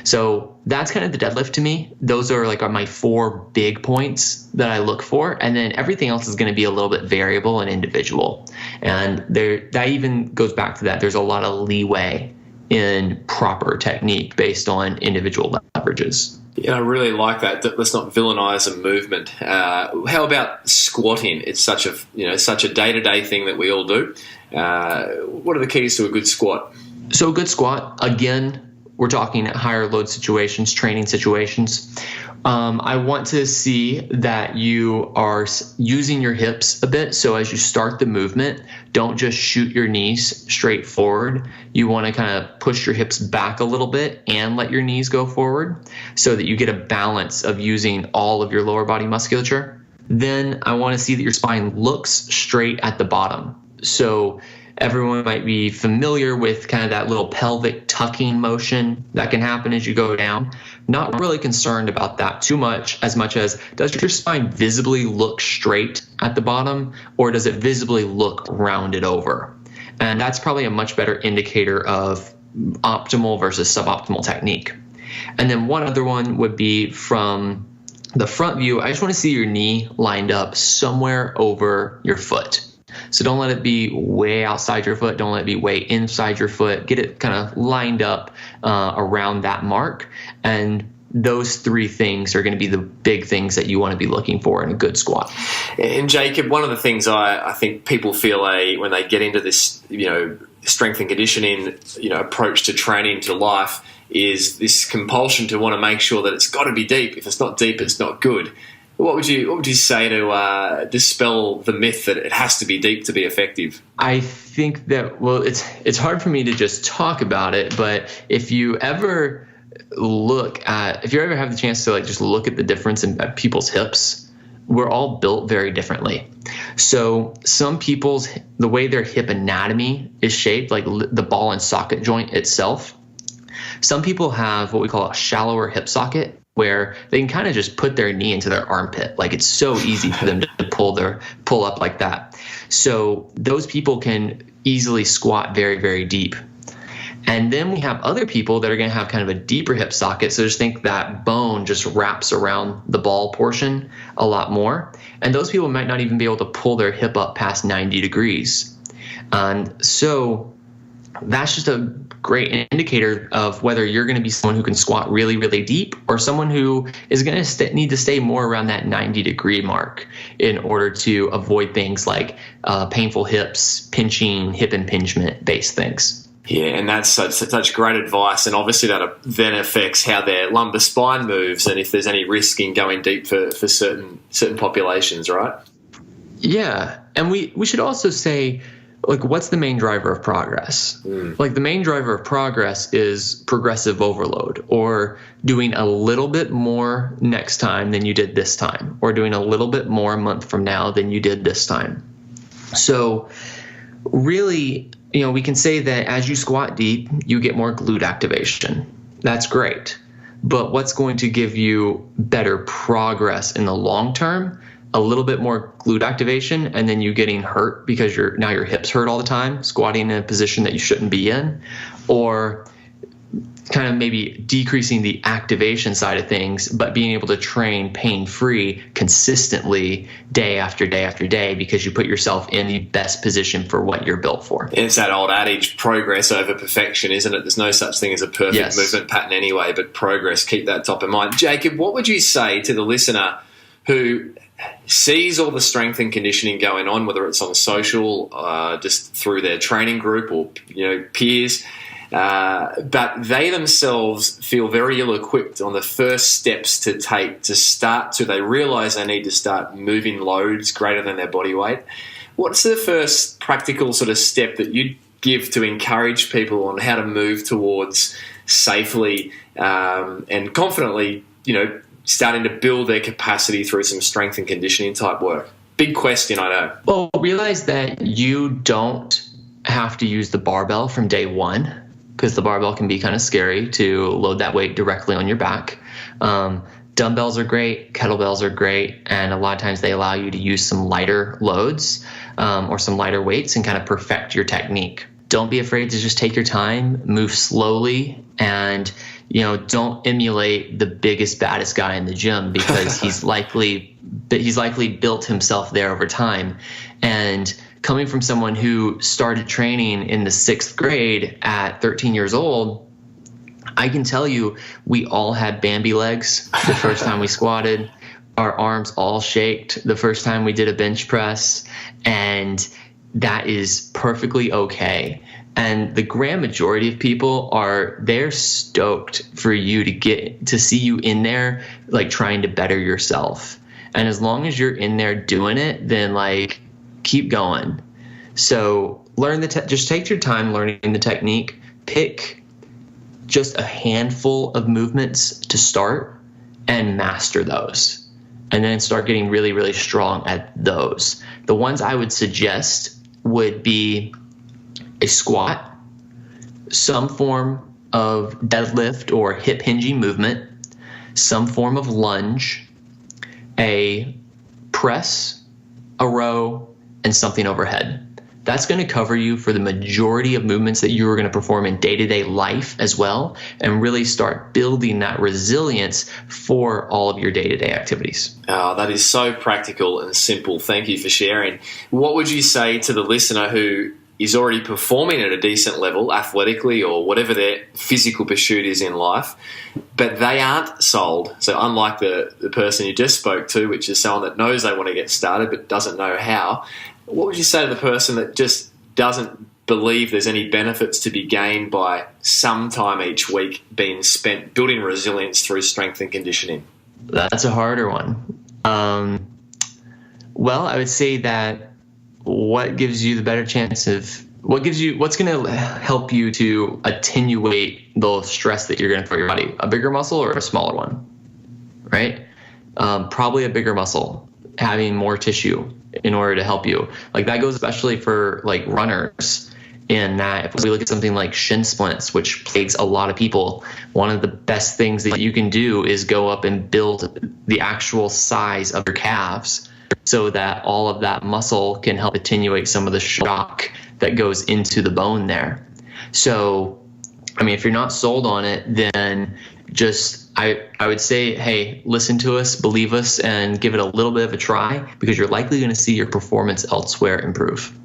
Speaker 1: So that's kind of the deadlift to me. Those are my 4 big points that I look for. And then everything else is going to be a little bit variable and individual. And that even goes back to that. There's a lot of leeway in proper technique based on individual leverages.
Speaker 2: Yeah, I really like that. Let's not villainize a movement. How about squatting? It's such a day-to-day thing that we all do. What are the keys to a good squat?
Speaker 1: So a good squat, again, we're talking higher load situations, training situations. I want to see that you are using your hips a bit. So as you start the movement, don't just shoot your knees straight forward. You want to kind of push your hips back a little bit and let your knees go forward so that you get a balance of using all of your lower body musculature. Then I want to see that your spine looks straight at the bottom. So everyone might be familiar with kind of that little pelvic tucking motion that can happen as you go down. Not really concerned about that too much, as much as, does your spine visibly look straight at the bottom, or does it visibly look rounded over? And that's probably a much better indicator of optimal versus suboptimal technique. And then one other one would be from the front view. I just want to see your knee lined up somewhere over your foot. So don't let it be way outside your foot. Don't let it be way inside your foot. Get it kind of lined up around that mark. And those 3 things are going to be the big things that you want to be looking for in a good squat.
Speaker 2: And Jacob, one of the things I think people feel when they get into this, strength and conditioning, approach to training to life, is this compulsion to want to make sure that it's got to be deep. If it's not deep, it's not good. What would you say to dispel the myth that it has to be deep to be effective?
Speaker 1: I think that, it's hard for me to just talk about it, but if you ever have the chance to just look at the difference in people's hips, we're all built very differently. So some people's, the way their hip anatomy is shaped, like the ball and socket joint itself, some people have what we call a shallower hip socket, where they can kind of just put their knee into their armpit. Like it's so easy for them to pull up like that. So those people can easily squat very, very deep. And then we have other people that are going to have kind of a deeper hip socket. So just think that bone just wraps around the ball portion a lot more. And those people might not even be able to pull their hip up past 90 degrees. And so that's just a great indicator of whether you're going to be someone who can squat really, really deep, or someone who is going to need to stay more around that 90-degree mark in order to avoid things like painful hips, pinching, hip impingement based things.
Speaker 2: Yeah, and that's such great advice, and obviously that then affects how their lumbar spine moves, and if there's any risk in going deep for certain populations, right?
Speaker 1: Yeah, and we should also say, like, what's the main driver of progress? Like, the main driver of progress is progressive overload, or doing a little bit more next time than you did this time, or doing a little bit more a month from now than you did this time. So really, we can say that as you squat deep, you get more glute activation. That's great. But what's going to give you better progress in the long term? A little bit more glute activation, and then you getting hurt because now your hips hurt all the time, squatting in a position that you shouldn't be in, or kind of maybe decreasing the activation side of things, but being able to train pain-free consistently day after day after day because you put yourself in the best position for what you're built for.
Speaker 2: It's that old adage, progress over perfection, isn't it? There's no such thing as a perfect movement pattern anyway, but progress, keep that top of mind. Jacob, what would you say to the listener who sees all the strength and conditioning going on, whether it's on social, just through their training group or peers, but they themselves feel very ill-equipped on the first steps to take they realize they need to start moving loads greater than their body weight? What's the first practical sort of step that you'd give to encourage people on how to move towards safely and confidently, starting to build their capacity through some strength and conditioning type work? Big question, I know.
Speaker 1: Well, realize that you don't have to use the barbell from day one, because the barbell can be kind of scary to load that weight directly on your back. Dumbbells are great, kettlebells are great, and a lot of times they allow you to use some lighter loads or some lighter weights and kind of perfect your technique. Don't be afraid to just take your time, move slowly, and don't emulate the biggest, baddest guy in the gym, because he's likely built himself there over time. And coming from someone who started training in the 6th grade at 13 years old, I can tell you we all had Bambi legs the first time we squatted. Our arms all shaked the first time we did a bench press, and that is perfectly okay. And the grand majority of people they're stoked for you to see you in there, like, trying to better yourself. And as long as you're in there doing it, then keep going. So just take your time learning the technique. Pick just a handful of movements to start and master those. And then start getting really, really strong at those. The ones I would suggest would be a squat, some form of deadlift or hip hinging movement, some form of lunge, a press, a row, and something overhead. That's going to cover you for the majority of movements that you are going to perform in day-to-day life as well, and really start building that resilience for all of your day-to-day activities.
Speaker 2: Oh, that is so practical and simple. Thank you for sharing. What would you say to the listener who is already performing at a decent level athletically or whatever their physical pursuit is in life, but they aren't sold? So unlike the person you just spoke to, which is someone that knows they want to get started but doesn't know how, what would you say to the person that just doesn't believe there's any benefits to be gained by some time each week being spent building resilience through strength and conditioning?
Speaker 1: That's a harder one. Well, I would say that what gives you the better chance of what's going to help you to attenuate the stress that you're going to throw your body? A bigger muscle or a smaller one, right? Probably a bigger muscle, having more tissue in order to help you. That goes especially for runners, in that if we look at something like shin splints, which plagues a lot of people, one of the best things that you can do is go up and build the actual size of your calves so that all of that muscle can help attenuate some of the shock that goes into the bone there. So I mean, if you're not sold on it, then just I would say, hey, listen to us, believe us, and give it a little bit of a try, because you're likely going to see your performance elsewhere improve.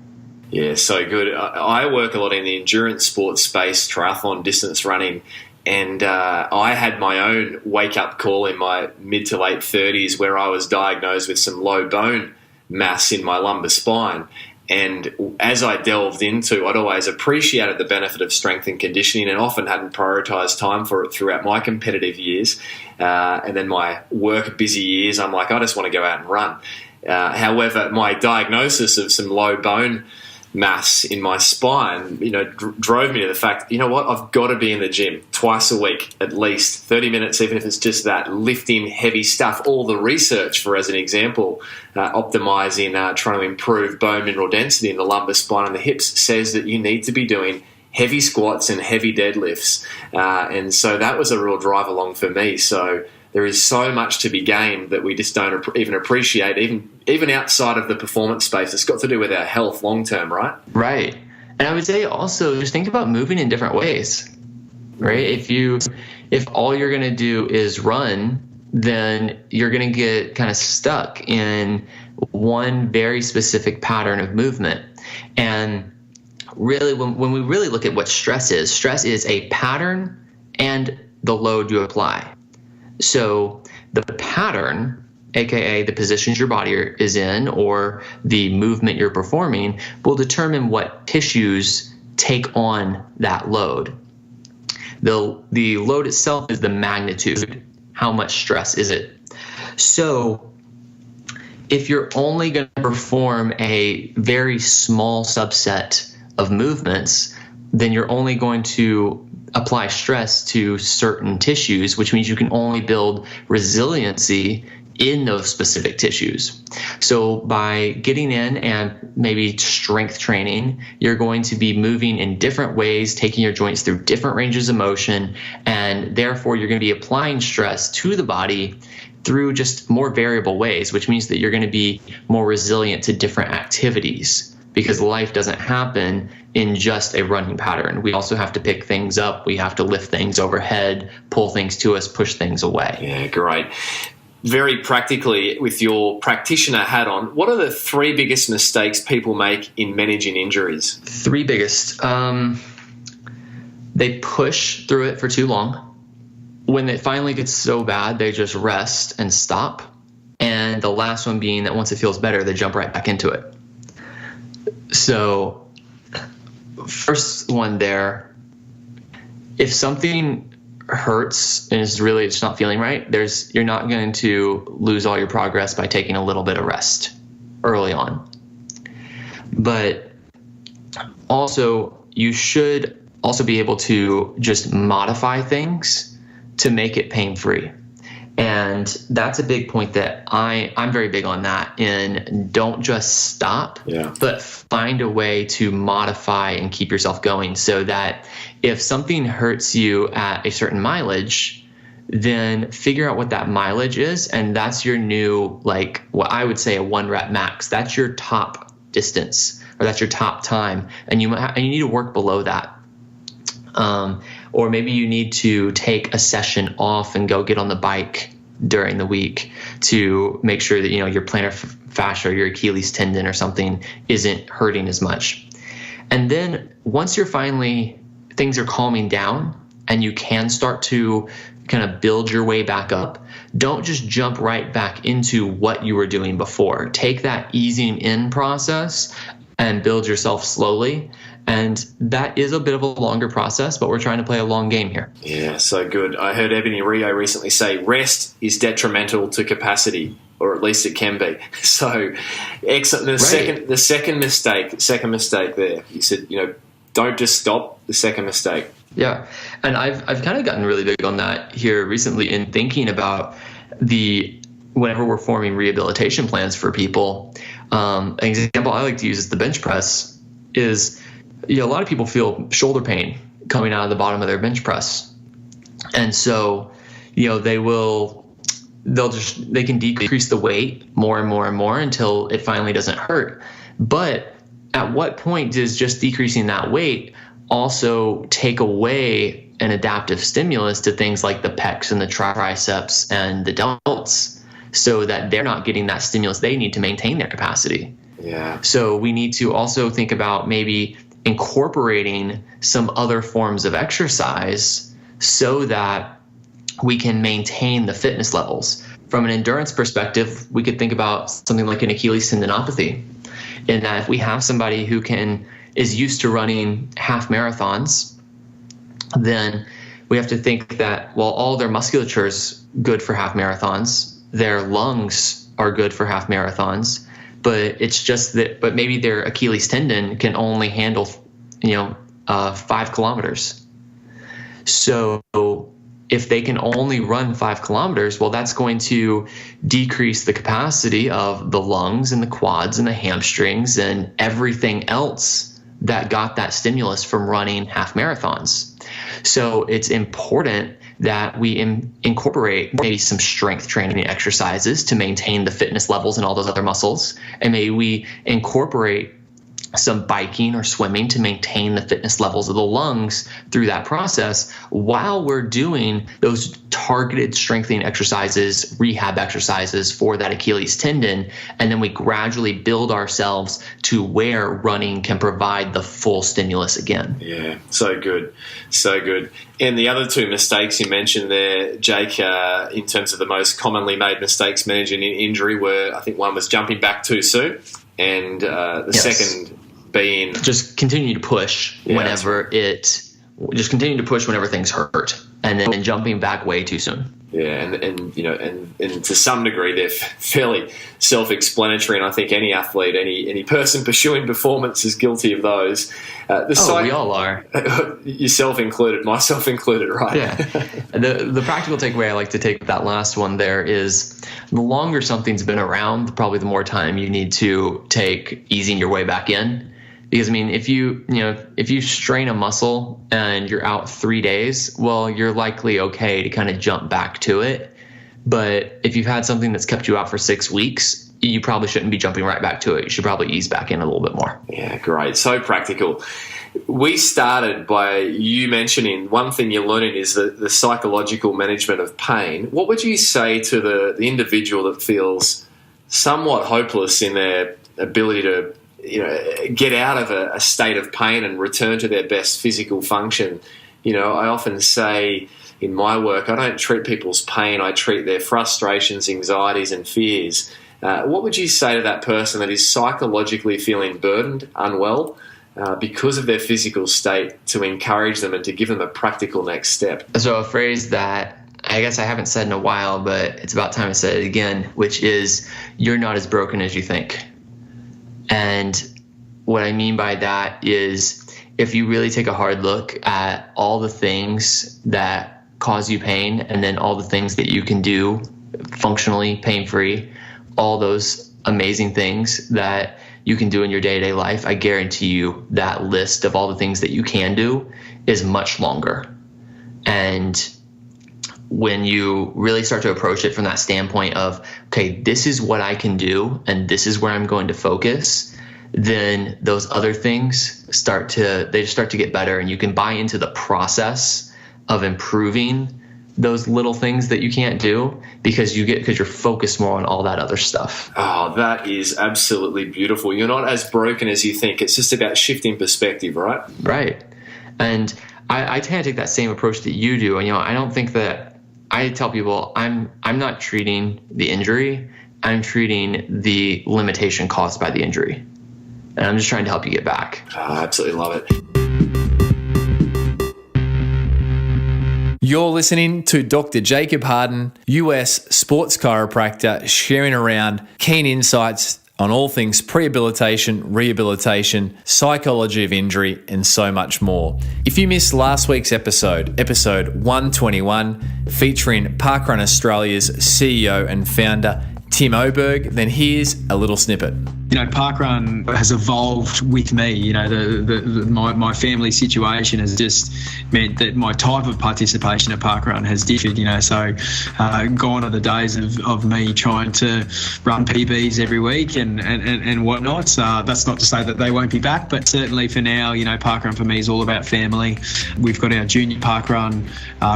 Speaker 2: Yeah, so good. I work a lot in the endurance sports space, triathlon, distance running, and I had my own wake-up call in my mid to late 30s where I was diagnosed with some low bone mass in my lumbar spine. And as I delved into, I'd always appreciated the benefit of strength and conditioning and often hadn't prioritized time for it throughout my competitive years. And then my work busy years, I'm like, I just want to go out and run. However, my diagnosis of some low bone mass in my spine, drove me to the fact, you know what, I've got to be in the gym twice a week, at least 30 minutes, even if it's just that, lifting heavy stuff. All the research for, as an example, optimizing, trying to improve bone mineral density in the lumbar spine and the hips says that you need to be doing heavy squats and heavy deadlifts. And so that was a real drive along for me. So there is so much to be gained that we just don't even appreciate, even outside of the performance space. It's got to do with our health long term, right?
Speaker 1: Right. And I would say also just think about moving in different ways, right? If all you're going to do is run, then you're going to get kind of stuck in one very specific pattern of movement. And really, when we really look at what stress is a pattern and the load you apply. So the pattern, aka the positions your body is in or the movement you're performing, will determine what tissues take on that load. The load itself is the magnitude. How much stress is it? So if you're only going to perform a very small subset of movements, then you're only going to apply stress to certain tissues, which means you can only build resiliency in those specific tissues. So by getting in and maybe strength training, you're going to be moving in different ways, taking your joints through different ranges of motion, and therefore you're going to be applying stress to the body through just more variable ways, which means that you're going to be more resilient to different activities, because life doesn't happen in just a running pattern. We also have to pick things up. We have to lift things overhead, pull things to us, push things away.
Speaker 2: Yeah, great. Very practically, with your practitioner hat on, what are the three biggest mistakes people make in managing injuries?
Speaker 1: Three biggest. They push through it for too long. When it finally gets so bad, they just rest and stop. And the last one being that once it feels better, they jump right back into it. So first one there, if something hurts and it's not feeling right, you're not going to lose all your progress by taking a little bit of rest early on. But also, you should also be able to just modify things to make it pain-free. And that's a big point that I'm very big on that, in don't just stop, but find a way to modify and keep yourself going, so that if something hurts you at a certain mileage, then figure out what that mileage is. And that's your new, what I would say a 1 rep max. That's your top distance, or that's your top time. And you need to work below that. Or maybe you need to take a session off and go get on the bike during the week to make sure that, your plantar fascia or your Achilles tendon or something isn't hurting as much. And then once things are calming down and you can start to kind of build your way back up, don't just jump right back into what you were doing before. Take that easing in process and build yourself slowly. And that is a bit of a longer process, but we're trying to play a long game here.
Speaker 2: Yeah, so good. I heard Ebony Rio recently say rest is detrimental to capacity, or at least it can be. So excellent. The second mistake there, you said, don't just stop. The second mistake. Yeah.
Speaker 1: And I've kind of gotten really big on that here recently in thinking about whenever we're forming rehabilitation plans for people. An example I like to use is the bench press. A lot of people feel shoulder pain coming out of the bottom of their bench press. And so, they can decrease the weight more and more and more until it finally doesn't hurt. But at what point does just decreasing that weight also take away an adaptive stimulus to things like the pecs and the triceps and the delts so that they're not getting that stimulus they need to maintain their capacity.
Speaker 2: Yeah.
Speaker 1: So we need to also think about maybe incorporating some other forms of exercise so that we can maintain the fitness levels. From an endurance perspective, we could think about something like an Achilles tendinopathy, in that if we have somebody who is used to running half marathons, then we have to think that, well, all their musculature is good for half marathons, their lungs are good for half marathons, but it's just that, but maybe their Achilles tendon can only handle, 5 kilometers. So if they can only run 5 kilometers, well, that's going to decrease the capacity of the lungs and the quads and the hamstrings and everything else that got that stimulus from running half marathons. So it's important that we incorporate maybe some strength training exercises to maintain the fitness levels and all those other muscles. And maybe we incorporate some biking or swimming to maintain the fitness levels of the lungs through that process while we're doing those targeted strengthening exercises, rehab exercises for that Achilles tendon. And then we gradually build ourselves to where running can provide the full stimulus again.
Speaker 2: Yeah, so good. So good. And the other two mistakes you mentioned there, Jake, in terms of the most commonly made mistakes managing injury were, I think one was jumping back too soon. And the second being
Speaker 1: just continue to push whenever things hurt, and then jumping back way too soon.
Speaker 2: Yeah, and to some degree they're fairly self-explanatory, and I think any athlete, any person pursuing performance is guilty of those.
Speaker 1: We all are.
Speaker 2: Yourself included, myself included, right?
Speaker 1: Yeah. The practical takeaway I like to take with that last one there is the longer something's been around, probably the more time you need to take easing your way back in. Because if you strain a muscle and you're out 3 days, well, you're likely okay to kind of jump back to it. But if you've had something that's kept you out for 6 weeks, you probably shouldn't be jumping right back to it. You should probably ease back in a little bit more.
Speaker 2: Yeah, great. So practical. We started by you mentioning one thing you're learning is the psychological management of pain. What would you say to the individual that feels somewhat hopeless in their ability to get out of a state of pain and return to their best physical function? I often say in my work, I don't treat people's pain, I treat their frustrations, anxieties, and fears. What would you say to that person that is psychologically feeling burdened, unwell, because of their physical state, to encourage them and to give them a practical next step?
Speaker 1: So a phrase that I guess I haven't said in a while, but it's about time I said it again, which is, you're not as broken as you think. And what I mean by that is, if you really take a hard look at all the things that cause you pain and then all the things that you can do functionally pain-free, all those amazing things that you can do in your day-to-day life, I guarantee you that list of all the things that you can do is much longer. And when you really start to approach it from that standpoint of, okay, this is what I can do and this is where I'm going to focus, then those other things start to get better, and you can buy into the process of improving those little things that you can't do because you're focused more on all that other stuff.
Speaker 2: Oh, that is absolutely beautiful. You're not as broken as you think. It's just about shifting perspective, right?
Speaker 1: Right. And I tend to take that same approach that you do. And I don't think that, I tell people I'm not treating the injury, I'm treating the limitation caused by the injury. And I'm just trying to help you get back.
Speaker 2: I absolutely love it.
Speaker 5: You're listening to Dr. Jacob Harden, US sports chiropractor, sharing around keen insights on all things prehabilitation, rehabilitation, psychology of injury, and so much more. If you missed last week's episode 121, featuring Parkrun Australia's CEO and founder, Tim Oberg, then here's a little snippet.
Speaker 6: parkrun has evolved with me. My family situation has just meant that my type of participation at parkrun has differed. So gone are the days of me trying to run PBs every week and whatnot. That's not to say that they won't be back, but certainly for now, parkrun for me is all about family. We've got our junior parkrun,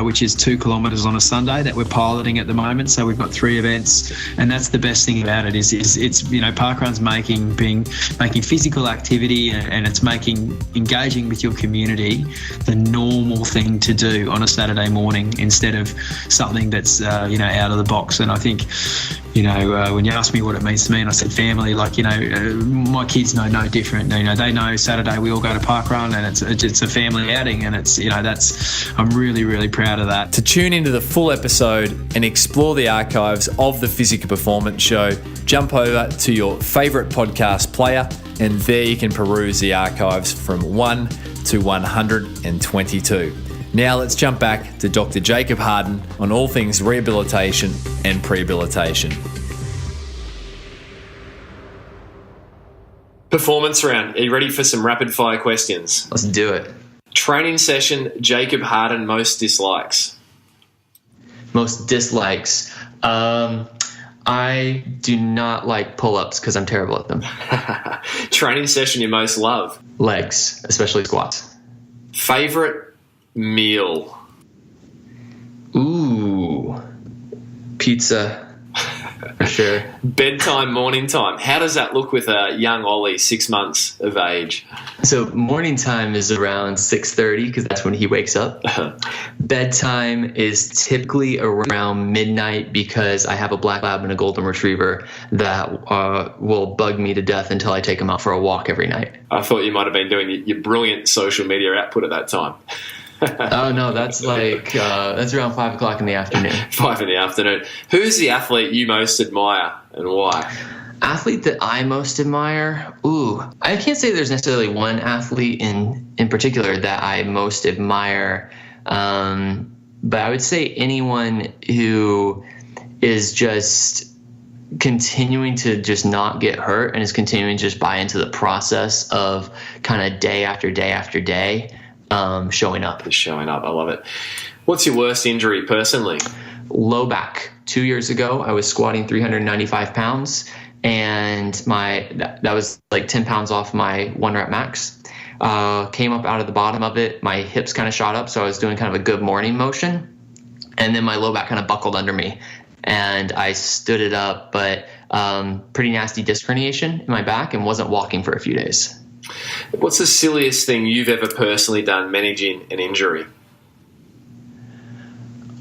Speaker 6: which is 2 kilometres on a Sunday that we're piloting at the moment. So we've got 3 events, and that's the best thing about it is it's parkrun's making physical activity and it's making engaging with your community the normal thing to do on a Saturday morning instead of something that's out of the box. And I think when you asked me what it means to me, and I said family, my kids know no different. They know Saturday we all go to parkrun, and it's a family outing, and I'm really, really proud of that.
Speaker 5: To tune into the full episode and explore the archives of the Physical Performance Show, jump over to your favourite podcast player, and there you can peruse the archives from 1 to 122. Now let's jump back to Dr. Jacob Harden on all things rehabilitation and prehabilitation.
Speaker 2: Performance round. Are you ready for some rapid fire questions?
Speaker 1: Let's do it.
Speaker 2: Training session Jacob Harden most dislikes.
Speaker 1: Most dislikes. I do not like pull-ups because I'm terrible at them.
Speaker 2: Training session you most love.
Speaker 1: Legs, especially squats.
Speaker 2: Favorite meal.
Speaker 1: Ooh, pizza. For sure.
Speaker 2: Bedtime, morning time. How does that look with a young Ollie, 6 months of age?
Speaker 1: So morning time is around 6:30 because that's when he wakes up. Bedtime is typically around midnight because I have a black lab and a golden retriever that will bug me to death until I take him out for a walk every night.
Speaker 2: I thought you might have been doing your brilliant social media output at that time.
Speaker 1: Oh no, that's that's around 5 o'clock in the afternoon.
Speaker 2: 5 in the afternoon. Who's the athlete you most admire and why?
Speaker 1: Athlete that I most admire? Ooh, I can't say there's necessarily one athlete in particular that I most admire, but I would say anyone who is just continuing to just not get hurt and is continuing to just buy into the process of kind of day after day after day. Showing up.
Speaker 2: I love it. What's your worst injury personally?
Speaker 1: Low back. 2 years ago, I was squatting 395 pounds, and that was like 10 pounds off my 1 rep max. Came up out of the bottom of it. My hips kind of shot up, so I was doing kind of a good morning motion, and then my low back kind of buckled under me, and I stood it up, but pretty nasty disc herniation in my back, and wasn't walking for a few days.
Speaker 2: What's the silliest thing you've ever personally done managing an injury?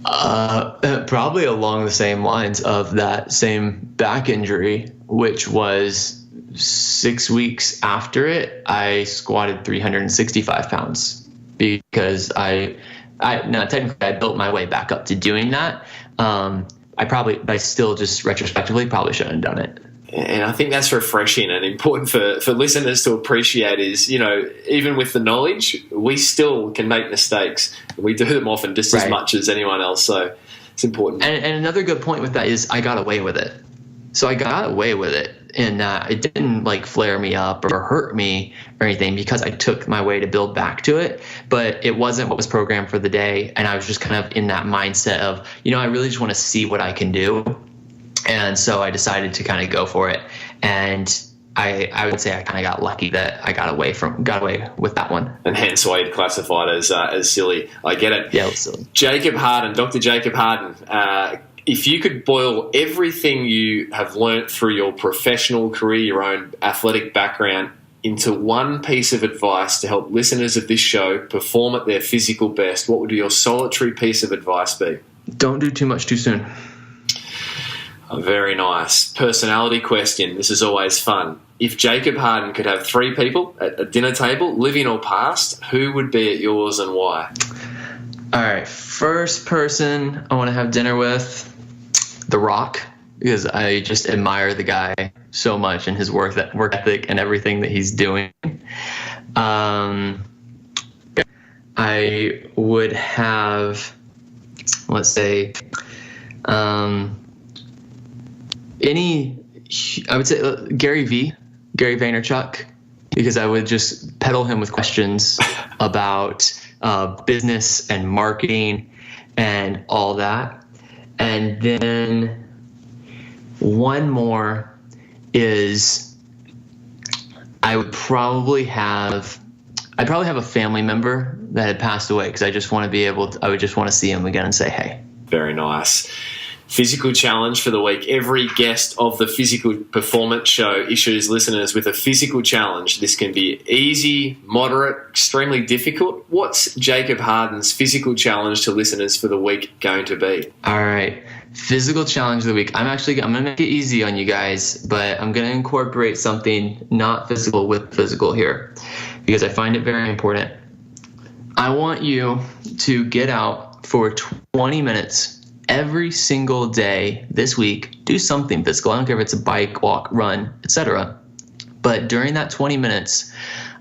Speaker 1: Probably along the same lines of that same back injury, which was 6 weeks after it, I squatted 365 pounds because technically I built my way back up to doing that. I still just retrospectively probably shouldn't have done it.
Speaker 2: And I think that's refreshing and important for listeners to appreciate is, even with the knowledge, we still can make mistakes. We do them often just as much as anyone else. So it's important.
Speaker 1: And another good point with that is I got away with it. So I got away with it, and it didn't flare me up or hurt me or anything because I took my way to build back to it. But it wasn't what was programmed for the day. And I was just kind of in that mindset of, I really just want to see what I can do. And so I decided to kind of go for it. And I would say I kind of got lucky that I got away with that one.
Speaker 2: And hence why you'd classified as silly. I get it.
Speaker 1: Yeah, it was silly.
Speaker 2: Jacob Harden, Dr. Jacob Harden, if you could boil everything you have learnt through your professional career, your own athletic background, into one piece of advice to help listeners of this show perform at their physical best, what would your solitary piece of advice be?
Speaker 1: Don't do too much too soon.
Speaker 2: Very nice. Personality question. This is always fun. If Jacob Harden could have 3 people at a dinner table, living or past, who would be at yours and why?
Speaker 1: All right. First person I want to have dinner with, The Rock, because I just admire the guy so much and his work ethic and everything that he's doing. I would have, let's say, I would say Gary Vee, Gary Vaynerchuk, because I would just peddle him with questions about business and marketing and all that. And then one more is I'd probably have a family member that had passed away, because I would just want to see him again and say, hey.
Speaker 2: Very nice. Physical challenge for the week. Every guest of the Physical Performance Show issues listeners with a physical challenge. This can be easy, moderate, extremely difficult. What's Jacob Harden's physical challenge to listeners for the week going to be?
Speaker 1: All right. Physical challenge of the week. I'm going to make it easy on you guys, but I'm going to incorporate something not physical with physical here, because I find it very important. I want you to get out for 20 minutes every single day this week. Do something physical. I don't care if it's a bike, walk, run, etc. But during that 20 minutes,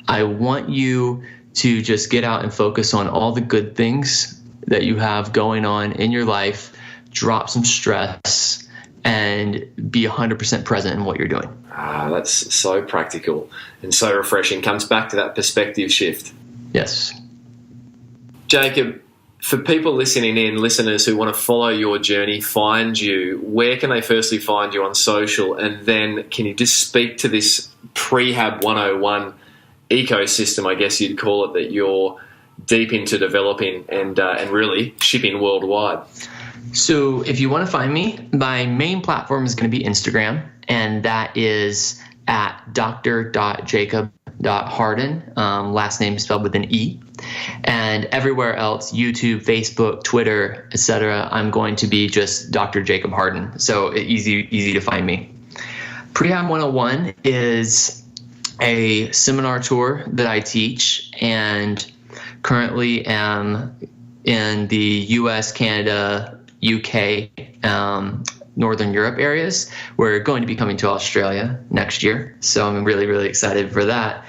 Speaker 1: I want you to just get out and focus on all the good things that you have going on in your life, drop some stress, and be 100% present in what you're doing.
Speaker 2: That's so practical and so refreshing. Comes back to that perspective shift.
Speaker 1: Yes.
Speaker 2: Jacob, for people listening in, listeners who want to follow your journey, find you, where can they firstly find you on social? And then can you just speak to this Prehab101 ecosystem, I guess you'd call it, that you're deep into developing and really shipping worldwide?
Speaker 1: So if you want to find me, my main platform is going to be Instagram, and that is at dr.jacob.harden, last name spelled with an E. And everywhere else, YouTube, Facebook, Twitter, etc., I'm going to be just Dr. Jacob Harden. So easy to find me. Prehab101 is a seminar tour that I teach, and currently am in the US, Canada, UK, Northern Europe areas. We're going to be coming to Australia next year, so I'm really, really excited for that.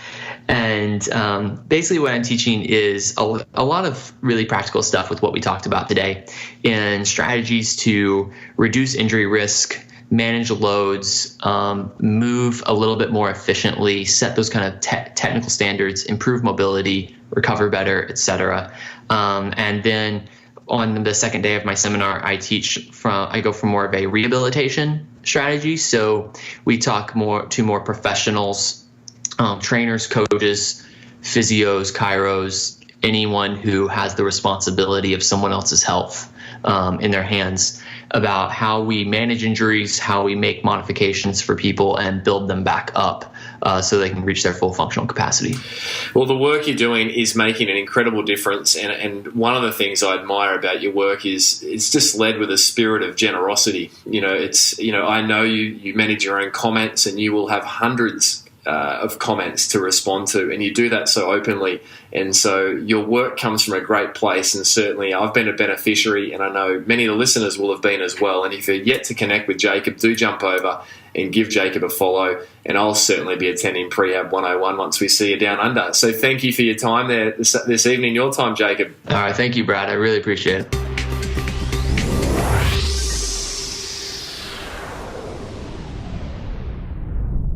Speaker 1: And basically what I'm teaching is a lot of really practical stuff with what we talked about today, and strategies to reduce injury risk, manage loads, move a little bit more efficiently, set those kind of technical standards, improve mobility, recover better, etc. And then on the second day of my seminar, I go for more of a rehabilitation strategy. So we talk to more professionals, trainers, coaches, physios, chiros, anyone who has the responsibility of someone else's health in their hands, about how we manage injuries, how we make modifications for people and build them back up so they can reach their full functional capacity.
Speaker 2: Well, the work you're doing is making an incredible difference, and one of the things I admire about your work is it's just led with a spirit of generosity. I know you manage your own comments, and you will have hundreds of comments to respond to, and you do that so openly, and so your work comes from a great place, and certainly I've been a beneficiary, and I know many of the listeners will have been as well. And if you're yet to connect with Jacob, do jump over and give Jacob a follow, and I'll certainly be attending Prehab 101 once we see you down under. So thank you for your time there this evening, your time, Jacob.
Speaker 1: All right, thank you, Brad. I really appreciate it.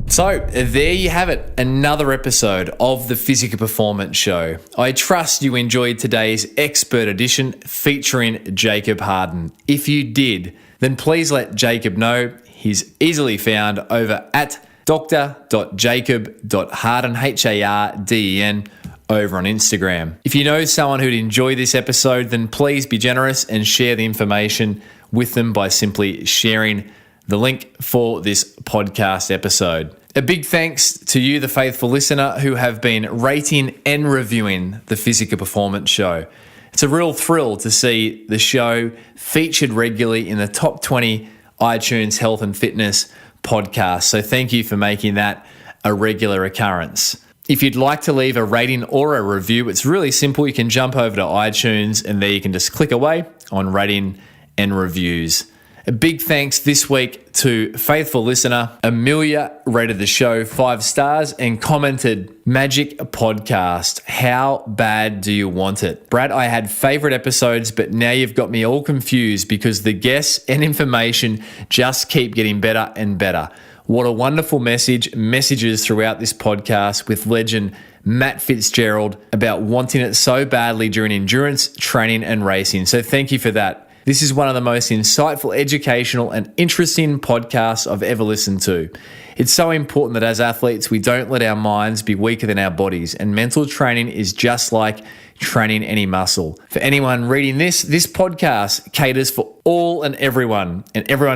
Speaker 5: So there you have it, another episode of the Physical Performance Show. I trust you enjoyed today's expert edition featuring Jacob Harden. If you did, then please let Jacob know. He's easily found over at dr.jacob.harden, Harden, over on Instagram. If you know someone who'd enjoy this episode, then please be generous and share the information with them by simply sharing the link for this podcast episode. A big thanks to you, the faithful listener, who have been rating and reviewing the Physical Performance Show. It's a real thrill to see the show featured regularly in the top 20 iTunes health and fitness podcasts. So thank you for making that a regular occurrence. If you'd like to leave a rating or a review, it's really simple. You can jump over to iTunes, and there you can just click away on rating and reviews. A big thanks this week to faithful listener Amelia, rated the show 5 stars and commented, "Magic podcast. How bad do you want it? Brad, I had favorite episodes, but now you've got me all confused because the guests and information just keep getting better and better. What a wonderful messages throughout this podcast with legend Matt Fitzgerald about wanting it so badly during endurance, training, and racing. So thank you for that. This is one of the most insightful, educational, and interesting podcasts I've ever listened to. It's so important that as athletes, we don't let our minds be weaker than our bodies, and mental training is just like training any muscle. For anyone reading this podcast caters for all and everyone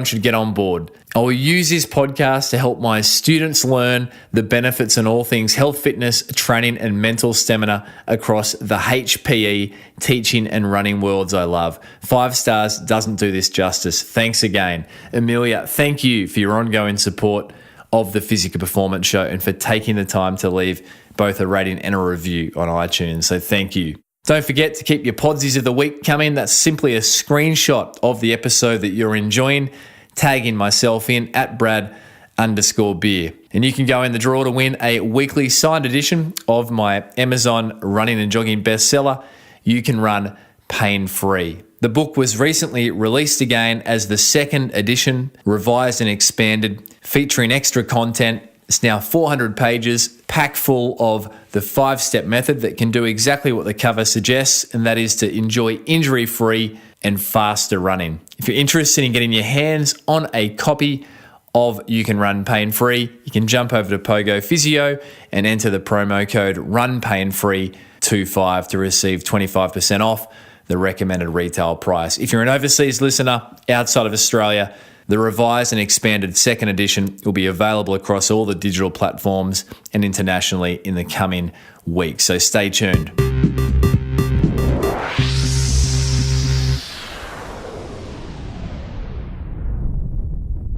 Speaker 5: should get on board. I will use this podcast to help my students learn the benefits in all things health, fitness, training, and mental stamina across the HPE, teaching, and running worlds I love. 5 stars doesn't do this justice. Thanks again. Amelia, thank you for your ongoing support of the Physical Performance Show and for taking the time to leave both a rating and a review on iTunes. So thank you. Don't forget to keep your podsies of the week coming. That's simply a screenshot of the episode that you're enjoying, tagging myself in at Brad_beer. And you can go in the draw to win a weekly signed edition of my Amazon running and jogging bestseller, You Can Run Pain-Free. The book was recently released again as the 2nd edition, revised and expanded, featuring extra content. It's now 400 pages, packed full of the 5-step method that can do exactly what the cover suggests, and that is to enjoy injury-free and faster running. If you're interested in getting your hands on a copy of You Can Run Pain-Free, you can jump over to Pogo Physio and enter the promo code RUNPAINFREE25 to receive 25% off the recommended retail price. If you're an overseas listener outside of Australia, the revised and expanded 2nd edition will be available across all the digital platforms and internationally in the coming weeks. So stay tuned.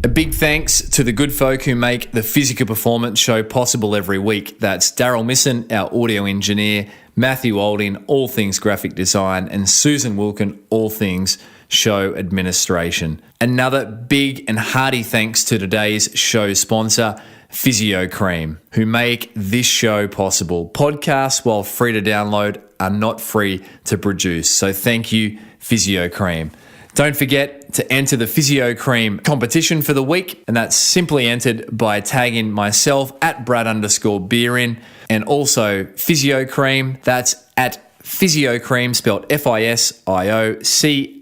Speaker 5: A big thanks to the good folk who make the Physical Performance Show possible every week. That's Daryl Misson, our audio engineer, Matthew Olding, all things graphic design, and Susan Wilkin, all things show administration. Another big and hearty thanks to today's show sponsor, Physio Cream, who make this show possible. Podcasts, while free to download, are not free to produce. So thank you, Physio Cream. Don't forget to enter the Physio Cream competition for the week, and that's simply entered by tagging myself at Brad_beerin, and also Physio Cream. That's at Physio Cream, spelled FISIOCREM,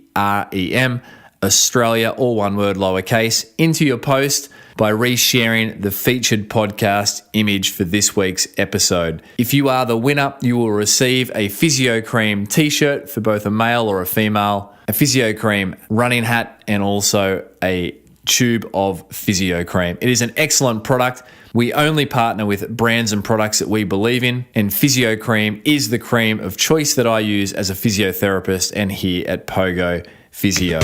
Speaker 5: Australia, all one word, lowercase, into your post by resharing the featured podcast image for this week's episode. If you are the winner, you will receive a Physio Cream t-shirt for both a male or a female, a Physio Cream running hat, and also a tube of Physio Cream. It is an excellent product. We only partner with brands and products that we believe in, and Physio Cream is the cream of choice that I use as a physiotherapist and here at Pogo Physio.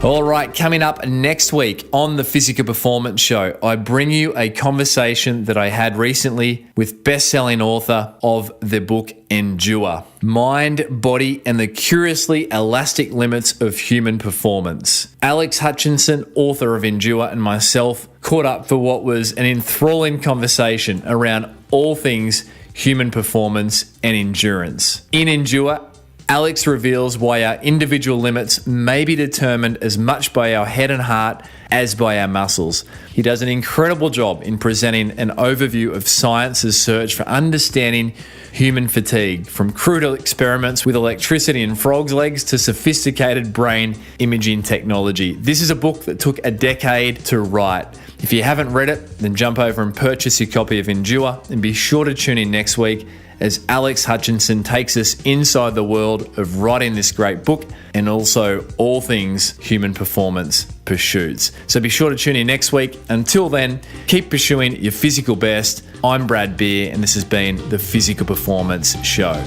Speaker 5: All right, coming up next week on the Physical Performance Show, I bring you a conversation that I had recently with best-selling author of the book Endure, Mind, Body, and the Curiously Elastic Limits of Human Performance. Alex Hutchinson, author of Endure, and myself caught up for what was an enthralling conversation around all things human performance and endurance. In Endure, Alex reveals why our individual limits may be determined as much by our head and heart as by our muscles. He does an incredible job in presenting an overview of science's search for understanding human fatigue, from crude experiments with electricity and frogs' legs to sophisticated brain imaging technology. This is a book that took a decade to write. If you haven't read it, then jump over and purchase your copy of Endure, and be sure to tune in next week as Alex Hutchinson takes us inside the world of writing this great book and also all things human performance pursuits. So be sure to tune in next week. Until then, keep pursuing your physical best. I'm Brad Beer, and this has been the Physical Performance Show.